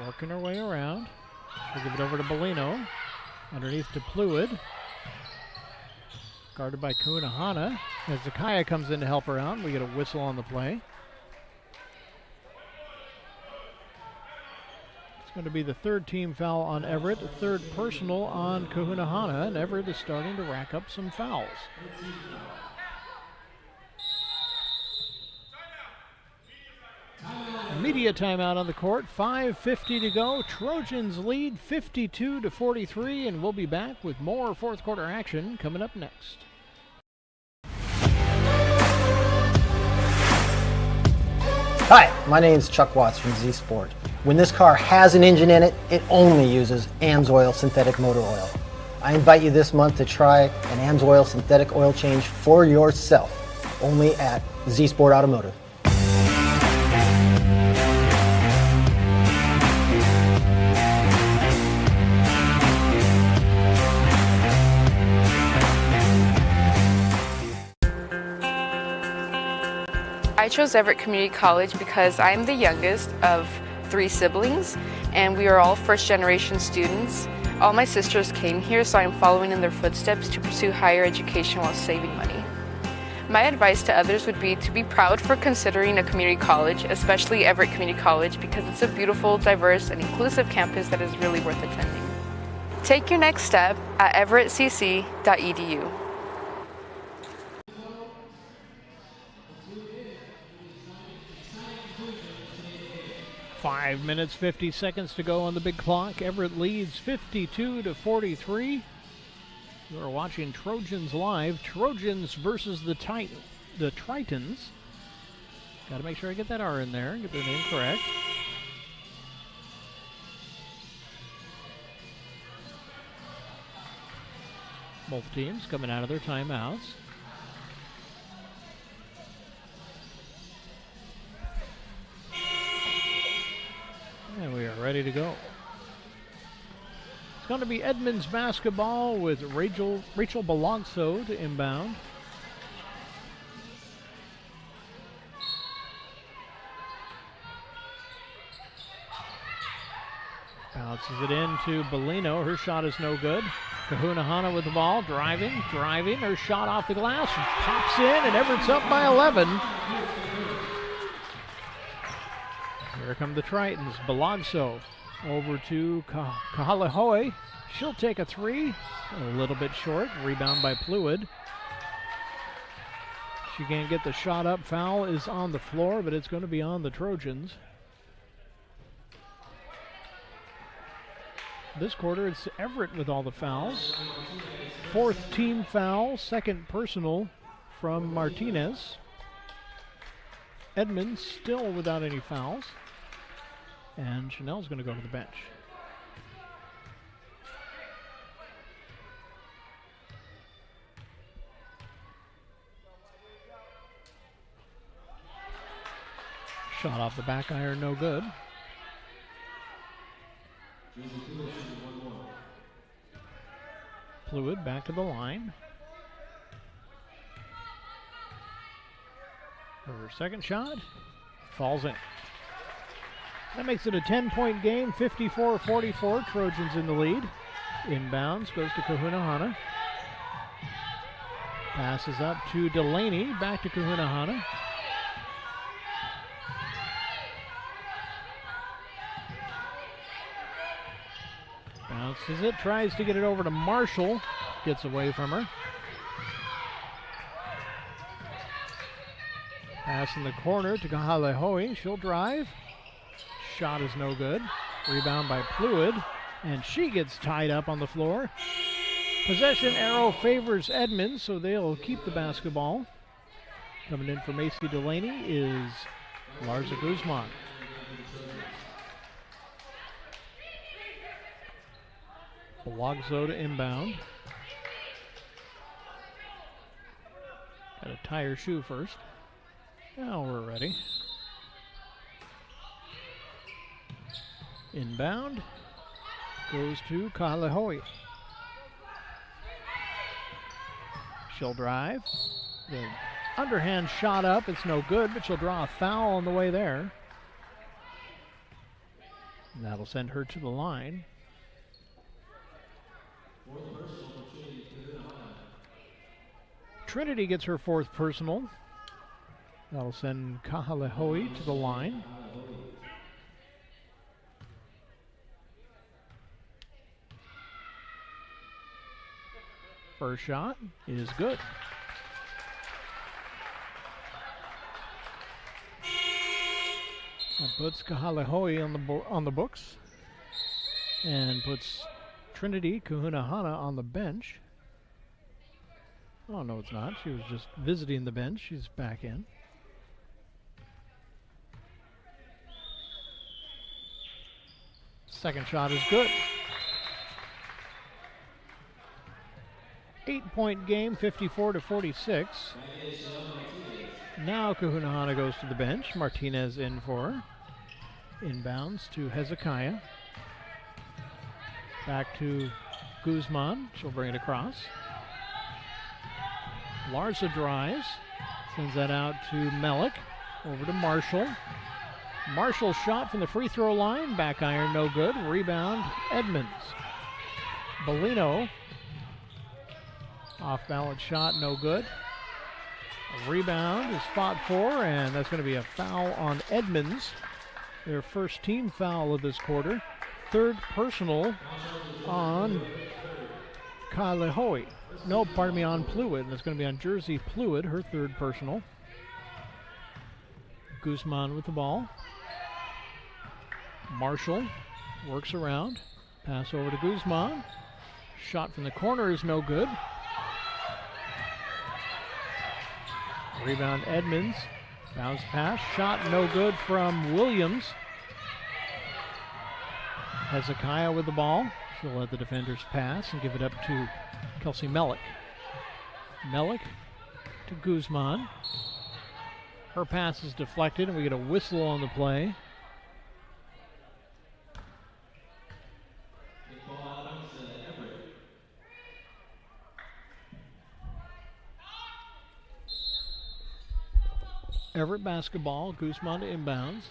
Working her way around. We'll give it over to Bellino. Underneath to Pluid. Guarded by Kunahana. As Hezekiah comes in to help her out, we get a whistle on the play. It's going to be the third team foul on Everett, the third personal on Kahunahana, and Everett is starting to rack up some fouls. Media timeout on the court, 5:50 to go. Trojans lead 52-43, and we'll be back with more fourth quarter action coming up next.
Hi, my name is Chuck Watts from Z Sport. When this car has an engine in it, it only uses AMSOIL synthetic motor oil. I invite you this month to try an AMSOIL synthetic oil change for yourself, only at Z Sport Automotive.
I chose Everett Community College because I'm the youngest of 3 siblings, and we are all first-generation students. All my sisters came here, so I'm following in their footsteps to pursue higher education while saving money. My advice to others would be to be proud for considering a community college, especially Everett Community College, because it's a beautiful, diverse, and inclusive campus that is really worth attending. Take your next step at everettcc.edu.
5 minutes, 50 seconds to go on the big clock. Everett leads 52-43. You are watching Trojans live. Trojans versus the Tritons. Got to make sure I get that R in there, get their name correct. Both teams coming out of their timeouts. And we are ready to go. It's going to be Edmonds basketball with Rachel Belogso to inbound. Bounces it into Bellino. Her shot is no good. Kahunahana with the ball, driving. Her shot off the glass, pops in, and Everett's up by 11. Here come the Tritons. Balagso over to Kahalahoe. She'll take a three. A little bit short. Rebound by Pluid. She can't get the shot up. Foul is on the floor, but it's going to be on the Trojans. This quarter, it's Everett with all the fouls. Fourth team foul, second personal from Martinez. Edmonds still without any fouls. And Chanel's going to go to the bench. Shot off the back iron, no good. Pluid back to the line. Her second shot falls in. That makes it a 10-point game, 54-44. Trojans in the lead. Inbounds goes to Kahunahana. Passes up to Delaney, back to Kahunahana. Bounces it, tries to get it over to Marshall. Gets away from her. Pass in the corner to Kahalahoe. She'll drive. Shot is no good. Rebound by Pluid. And she gets tied up on the floor. Possession arrow favors Edmonds, so they'll keep the basketball. Coming in for Macy Delaney is Larza Guzman. Balagso to inbound. Got to tie her shoe first. Now we're ready. Inbound goes to Kahalahoe. She'll drive. The underhand shot up. It's no good, but she'll draw a foul on the way there. And that'll send her to the line. Trinity gets her fourth personal. That'll send Kahalahoe to the line. First shot is good. That puts Kahalahoe on the books and puts Trinity Kahunahana on the bench. Oh, no, it's not. She was just visiting the bench. She's back in. Second shot is good. 8-point game, 54-46. Now Kahunahana goes to the bench. Martinez in for her. Inbounds to Hezekiah. Back to Guzman. She'll bring it across. Larsa drives. Sends that out to Melik. Over to Marshall. Marshall shot from the free throw line. Back iron, no good. Rebound, Edmonds. Bellino. Off balance shot, no good. A rebound is fought for, and that's going to be a foul on Edmonds. Their first team foul of this quarter. Third personal on Kahalahoe. No, pardon me, on Pluid. That's going to be on Jersey Pluid, her third personal. Guzman with the ball. Marshall works around. Pass over to Guzman. Shot from the corner is no good. Rebound Edmonds. Bounce pass. Shot no good from Williams. Hezekiah with the ball. She'll let the defenders pass and give it up to Kelsey Melik. Melik to Guzman. Her pass is deflected and we get a whistle on the play. Everett basketball. Guzman to inbounds.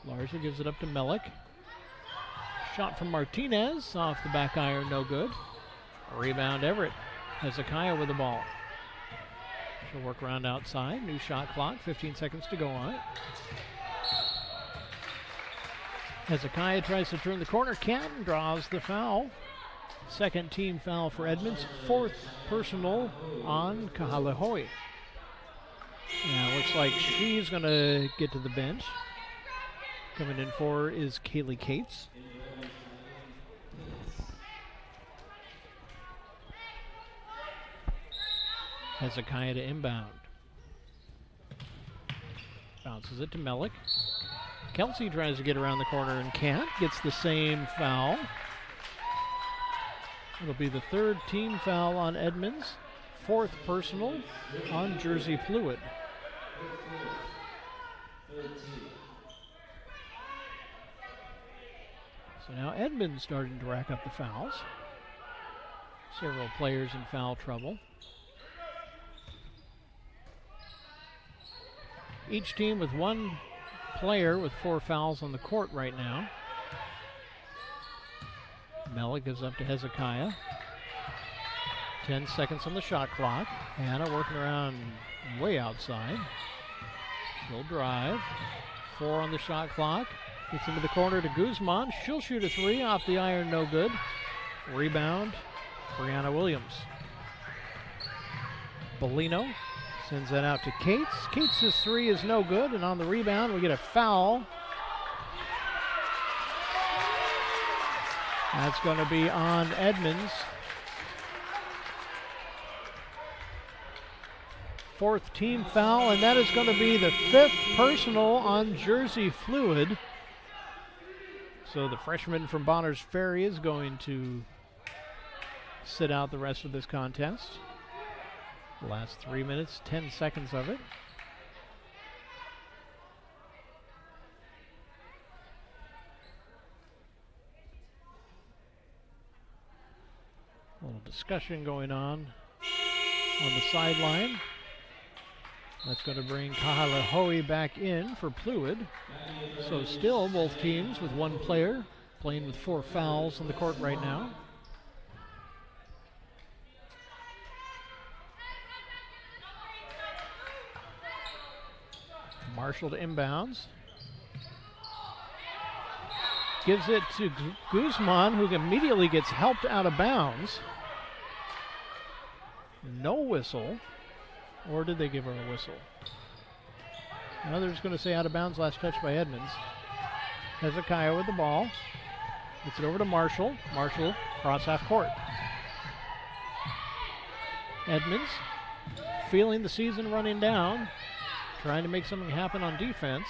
Larsa gives it up to Melik. Shot from Martinez off the back iron, no good. Rebound Everett. Hezekiah with the ball. She'll work around outside. New shot clock. 15 seconds to go on it. Hezekiah tries to turn the corner. Canton draws the foul. Second team foul for Edmonds. Fourth personal on Kahalahoe. Yeah, looks like she's going to get to the bench. Coming in for is Kaylee Cates. Hezekiah to inbound. Bounces it to Melik. Kelsey tries to get around the corner and can't. Gets the same foul. It'll be the third team foul on Edmonds. Fourth personal on Jersey Fluid. So now Edmonds starting to rack up the fouls. Several players in foul trouble. Each team with one player with 4 fouls on the court right now. Melik goes up to Hezekiah. 10 seconds on the shot clock. Hannah working around way outside. She'll drive. 4 on the shot clock. Gets into the corner to Guzman. She'll shoot a 3 off the iron, no good. Rebound, Brianna Williams. Bellino sends that out to Cates. Cates' 3 is no good, and on the rebound we get a foul. That's going to be on Edmonds. Fourth team foul, and that is going to be the 5th personal on Jersey Fluid. So the freshman from Bonners Ferry is going to sit out the rest of this contest. The last 3 minutes, 10 seconds of it. A little discussion going on the sideline. That's going to bring Kahalahoe back in for Fluid. So still both teams with one player playing with 4 fouls on the court right now. Marshall to inbounds. Gives it to Guzman, who immediately gets helped out of bounds. No whistle. Or did they give her a whistle? No, they're just going to say out of bounds, last touch by Edmonds. Hezekiah with the ball. Gets it over to Marshall. Marshall cross half court. Edmonds feeling the season running down. Trying to make something happen on defense.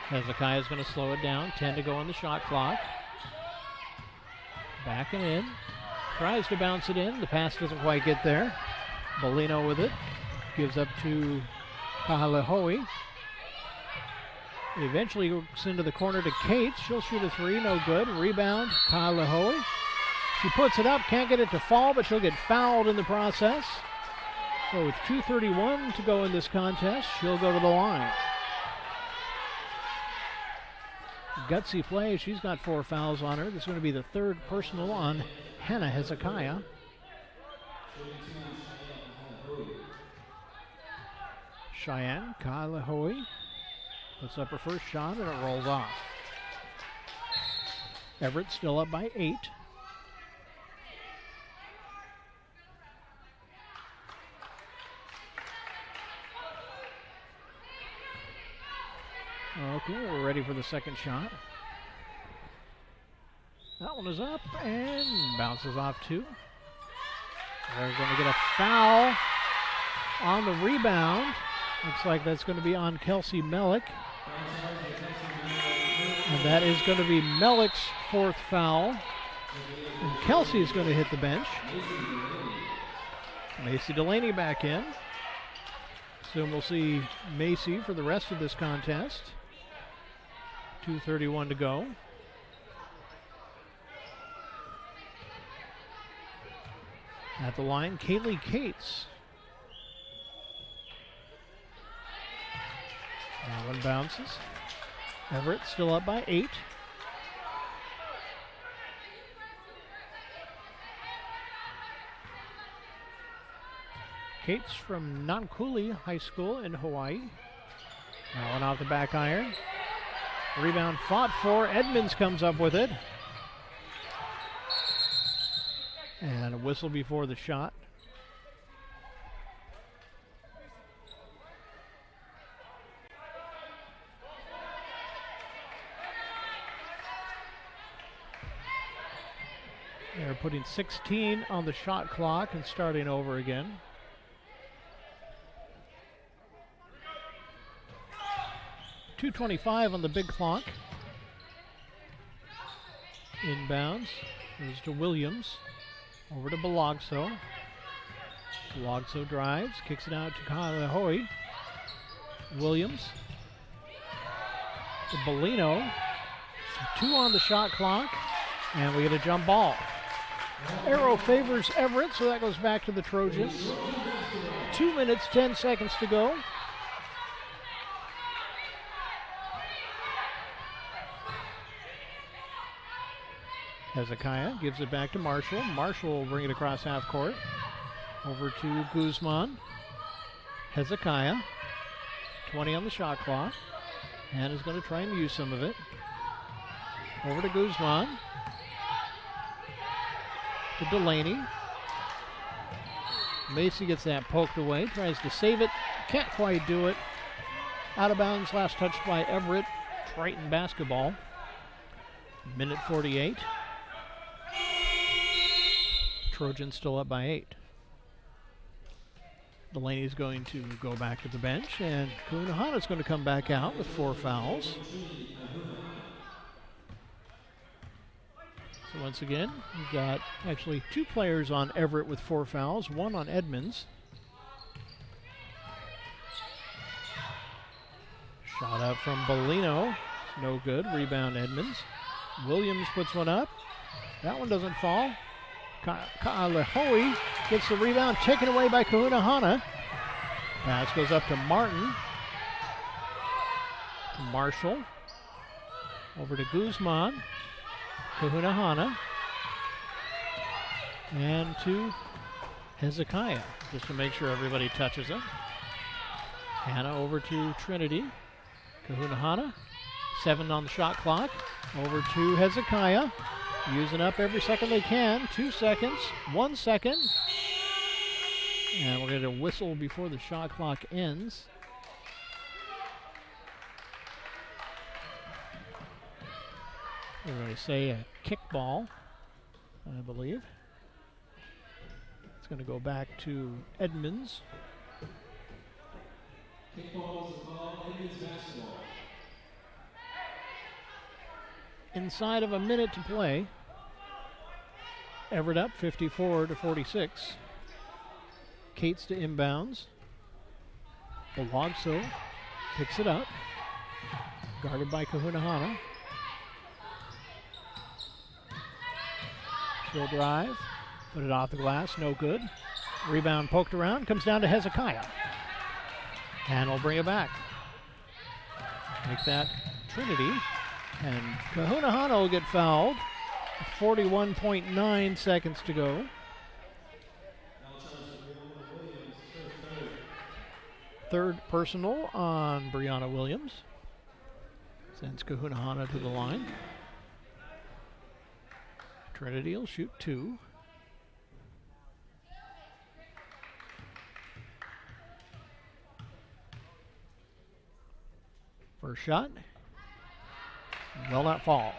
Hezekiah's going to slow it down. 10 to go on the shot clock. Backing in. Tries to bounce it in. The pass doesn't quite get there. Bellino with it. Gives up to Kahalahoe. Eventually goes into the corner to Cates. She'll shoot a 3. No good. Rebound. Kahalahoe. She puts it up. Can't get it to fall, but she'll get fouled in the process. So with 2:31 to go in this contest, she'll go to the line. Gutsy play. She's got 4 fouls on her. This is going to be the 3rd personal on Hannah Hezekiah. Cheyenne Kahalahoe puts up her first shot and it rolls off. Everett still up by 8. Okay, we're ready for the second shot. That one is up and bounces off 2. They're going to get a foul on the rebound. Looks like that's going to be on Kelsey Melik. And that is going to be Melik's 4th foul. And Kelsey is going to hit the bench. Macy Delaney back in. Soon we'll see Macy for the rest of this contest. 2:31 to go. At the line, Kaylee Cates. That one bounces. Everett still up by 8. Cates from Nankuli High School in Hawaii. That one off the back iron. Rebound fought for. Edmonds comes up with it. And a whistle before the shot. They're putting 16 on the shot clock and starting over again. .225 on the big clock. Inbounds. Goes to Williams. Over to Balogso. Balogso drives. Kicks it out to Kalahoy. Williams. To Bellino. 2 on the shot clock. And we get a jump ball. Arrow favors Everett, so that goes back to the Trojans. 2 minutes, 10 seconds to go. Hezekiah gives it back to Marshall. Marshall will bring it across half court. Over to Guzman. Hezekiah. 20 on the shot clock. And is going to try and use some of it. Over to Guzman. To Delaney. Macy gets that poked away. Tries to save it. Can't quite do it. Out of bounds. Last touch by Everett. Triton basketball. Minute 48. Trojans still up by 8. Delaney's going to go back to the bench, and Kahunahana's going to come back out with 4 fouls. So once again, we've got actually 2 players on Everett with 4 fouls, 1 on Edmonds. Shot up from Bellino. No good. Rebound Edmonds. Williams puts one up. That one doesn't fall. Ka'alehoe gets the rebound, taken away by Kahunahana. Pass goes up to Martin. To Marshall. Over to Guzman. Kahunahana. And to Hezekiah, just to make sure everybody touches it. Hannah over to Trinity. Kahunahana. 7 on the shot clock. Over to Hezekiah. Using up every second they can. 2 seconds. 1 second. And we're going to whistle before the shot clock ends. We're going to say a kickball, I believe. It's going to go back to Edmonds. Kickball is called Edmonds basketball. Inside of a minute to play. Everett up 54-46. Cates to inbounds. Balogso picks it up. Guarded by Kahunahana. She'll drive. Put it off the glass. No good. Rebound poked around. Comes down to Hezekiah. And will bring it back. Make that Trinity. And Kahunahana will get fouled. 41.9 seconds to go. Third personal on Brianna Williams. Sends Kahunahana to the line. Trinity will shoot 2. First shot. Will not fall.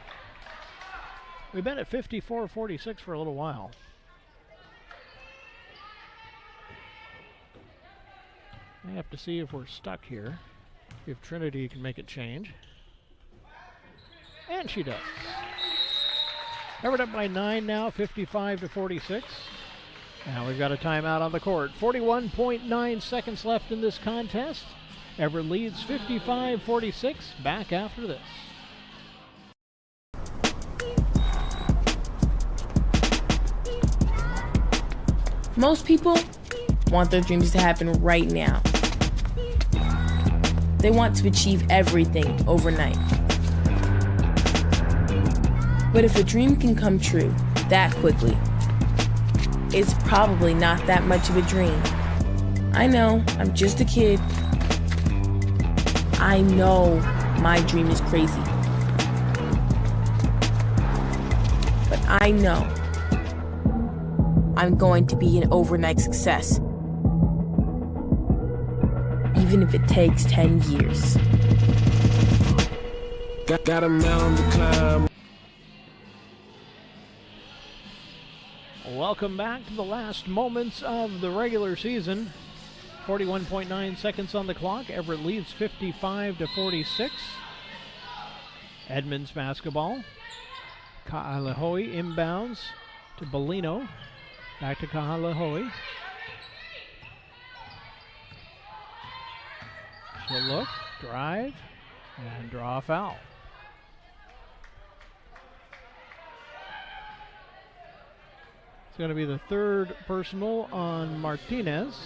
We've been at 54-46 for a little while. I have to see if we're stuck here. If Trinity can make it change. And she does. Everett up by 9 now, 55-46. Now we've got a timeout on the court. 41.9 seconds left in this contest. Everett leads 55-46. Back after this.
Most people want their dreams to happen right now. They want to achieve everything overnight. But if a dream can come true that quickly, it's probably not that much of a dream. I know, I'm just a kid. I I know my dream is crazy. But I know I'm going to be an overnight success. Even if it takes 10 years.
Got a mountain to climb.
Welcome back to the last moments of the regular season. 41.9 seconds on the clock. Everett leads 55-46. Edmonds basketball. Ka'alehoe inbounds to Bellino. Back to Ka'alehoe. She'll look, drive, and draw a foul. It's going to be the third personal on Martinez.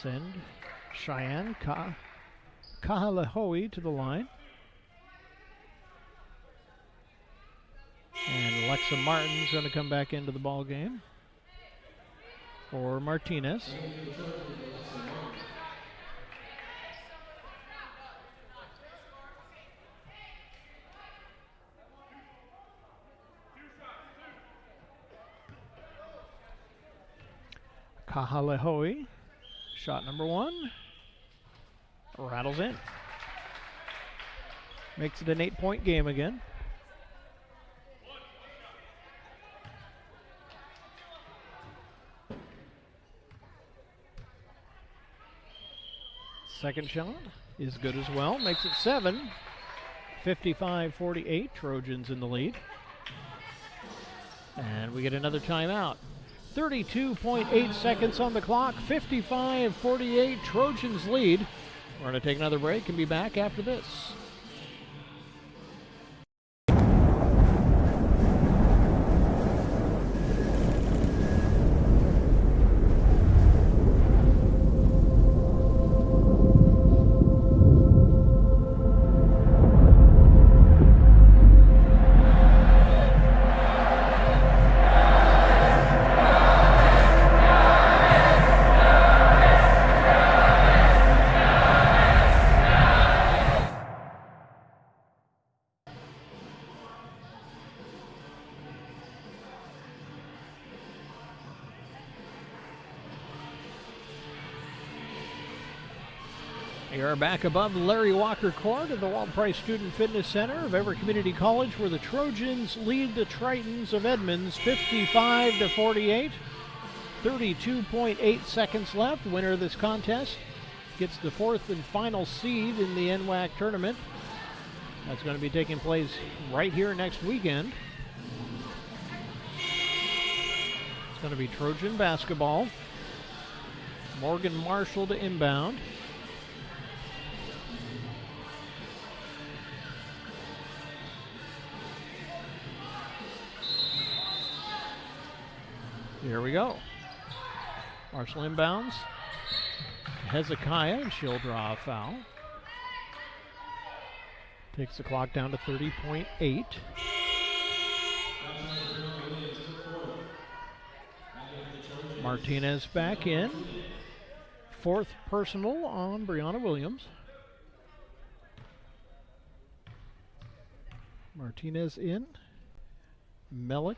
Send Cheyenne Ka'alehoe to the line. And Alexa Martin's going to come back into the ball game for Martinez. Ka'alehoe, shot number one, rattles in. Makes it an 8-point game again. Second shot is good as well, makes it 7. 55-48, Trojans in the lead. And we get another timeout. 32.8 seconds on the clock, 55-48, Trojans lead. We're going to take another break and be back after this. We are back above Larry Walker Court at the Walt Price Student Fitness Center of Everett Community College, where the Trojans lead the Tritons of Edmonds 55-48. 32.8 seconds left. Winner of this contest gets the fourth and final seed in the NWAC tournament. That's going to be taking place right here next weekend. It's going to be Trojan basketball. Morgan Marshall to inbound. Here we go. Marshall inbounds. Hezekiah, and she'll draw a foul. Takes the clock down to 30.8. Martinez back in. Fourth personal on Brianna Williams. Martinez in. Melick.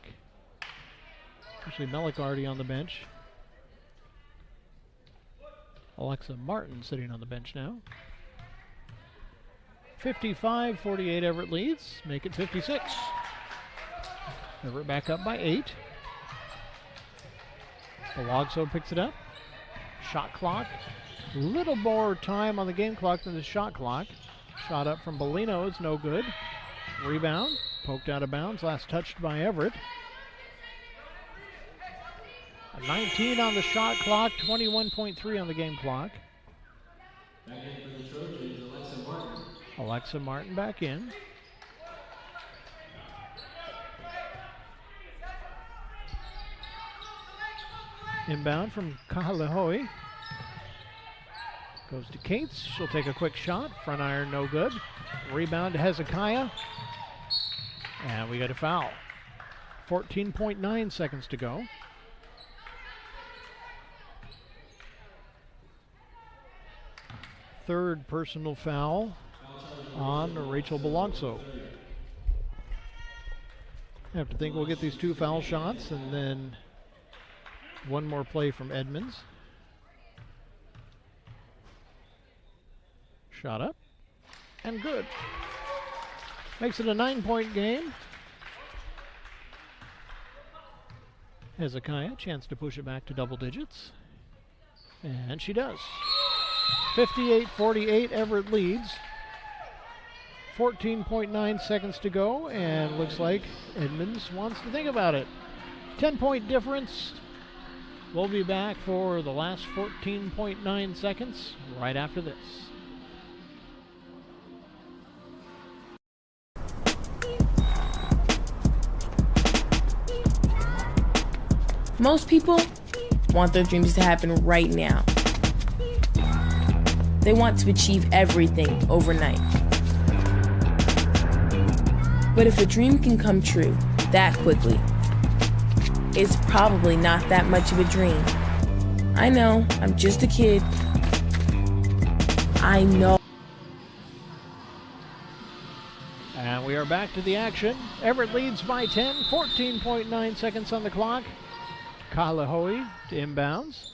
Actually, Melick already on the bench. Alexa Martin sitting on the bench now. 55-48 Everett leads. Make it 56. Everett back up by 8. Balogso picks it up. Shot clock. Little more time on the game clock than the shot clock. Shot up from Bellino is no good. Rebound. Poked out of bounds. Last touched by Everett. 19 on the shot clock, 21.3 on the game clock.
Back in for the Trojans, Alexa Martin.
Alexa Martin back in. Inbound from Ka'alehoe. Goes to Cates. She'll take a quick shot. Front iron, no good. Rebound to Hezekiah. And we got a foul. 14.9 seconds to go. third personal foul on Rachel Belongso. I have to think we'll get these 2 foul shots and then one more play from Edmonds. Shot up and good. Makes it a 9-point game. Hezekiah, chance to push it back to double digits. And she does. 58-48, Everett leads. 14.9 seconds to go, and looks like Edmonds wants to think about it. 10-point difference. We'll be back for the last 14.9 seconds right after this.
Most people want their dreams to happen right now. They want to achieve everything overnight. But if a dream can come true that quickly, it's probably not that much of a dream. I know, I'm just a kid. I know.
And we are back to the action. Everett leads by 10, 14.9 seconds on the clock. Kalahoe to inbounds.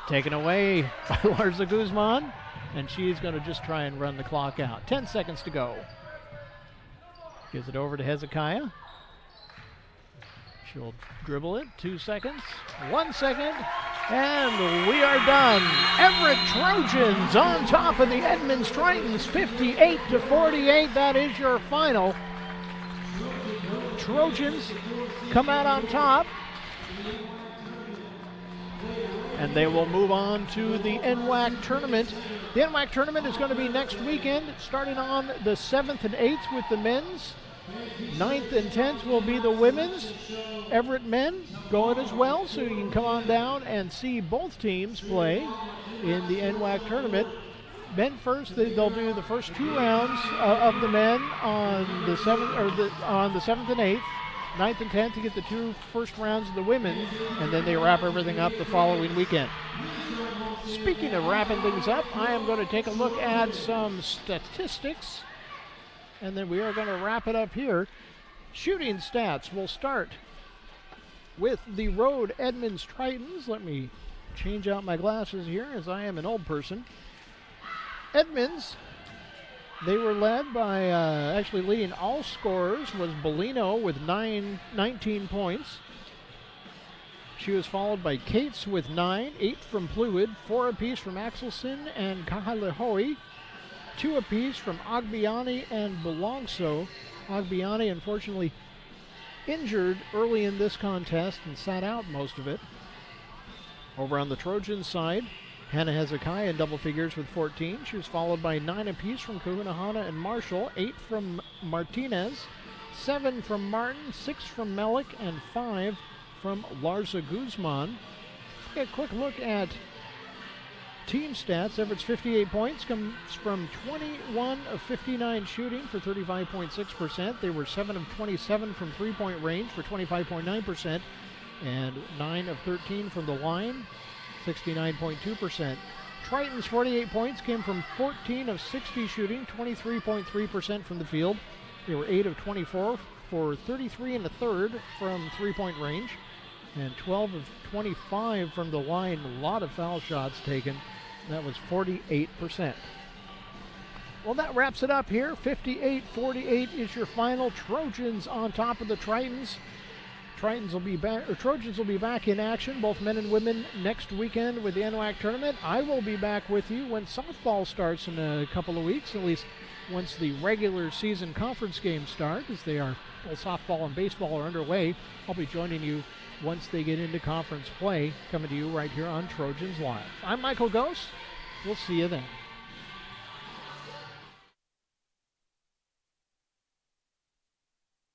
Taken away by Larsa Guzman, and she's going to just try and run the clock out. 10 seconds to go. Gives it over to Hezekiah. She'll dribble it. 2 seconds. 1 second. And we are done. Everett Trojans on top of the Edmonds Tritons, 58-48. That is your final. Trojans come out on top. And they will move on to the NWAC tournament. The NWAC tournament is going to be next weekend, starting on the 7th and 8th with the men's. 9th and 10th will be the women's. Everett men going as well, so you can come on down and see both teams play in the NWAC tournament. Men first, they'll do the first 2 rounds of the men on the 7th and 8th. 9th and 10th to get the 2 first rounds of the women, and then they wrap everything up the following weekend. Speaking of wrapping things up, I am going to take a look at some statistics, and then we are going to wrap it up here. Shooting stats. We'll start with the road Edmonds Tritons. Let me change out my glasses here as I am an old person. Edmonds, they were led by, actually leading all scorers was Bellino with 19 points. She was followed by Cates with 9, 8 from Pluid, 4 apiece from Axelson and Kahalahoe, 2 apiece from Agbiani and Belongso. Agbiani unfortunately injured early in this contest and sat out most of it. Over on the Trojan side, Hannah Hezekiah in double figures with 14. She was followed by 9 apiece from Kahunahana and Marshall, 8 from Martinez, 7 from Martin, 6 from Melick, and 5 from Larsa Guzman. Take a quick look at team stats. Everett's 58 points comes from 21 of 59 shooting for 35.6%. They were 7 of 27 from three-point range for 25.9%, and 9 of 13 from the line, 69.2%. Triton's 48 points came from 14 of 60 shooting, 23.3% from the field. They were 8 of 24 for 33 and a third from three-point range, and 12 of 25 from the line. A lot of foul shots taken. That was 48%. Well, that wraps it up here. 58-48 is your final. Trojans on top of the Tritons. Trojans will be back in action, both men and women, next weekend with the NWAC tournament. I will be back with you when softball starts in a couple of weeks, at least once the regular season conference games start, as they are, both softball and baseball are underway. I'll be joining you once they get into conference play, coming to you right here on Trojans Live. I'm Michael Ghost. We'll see you then.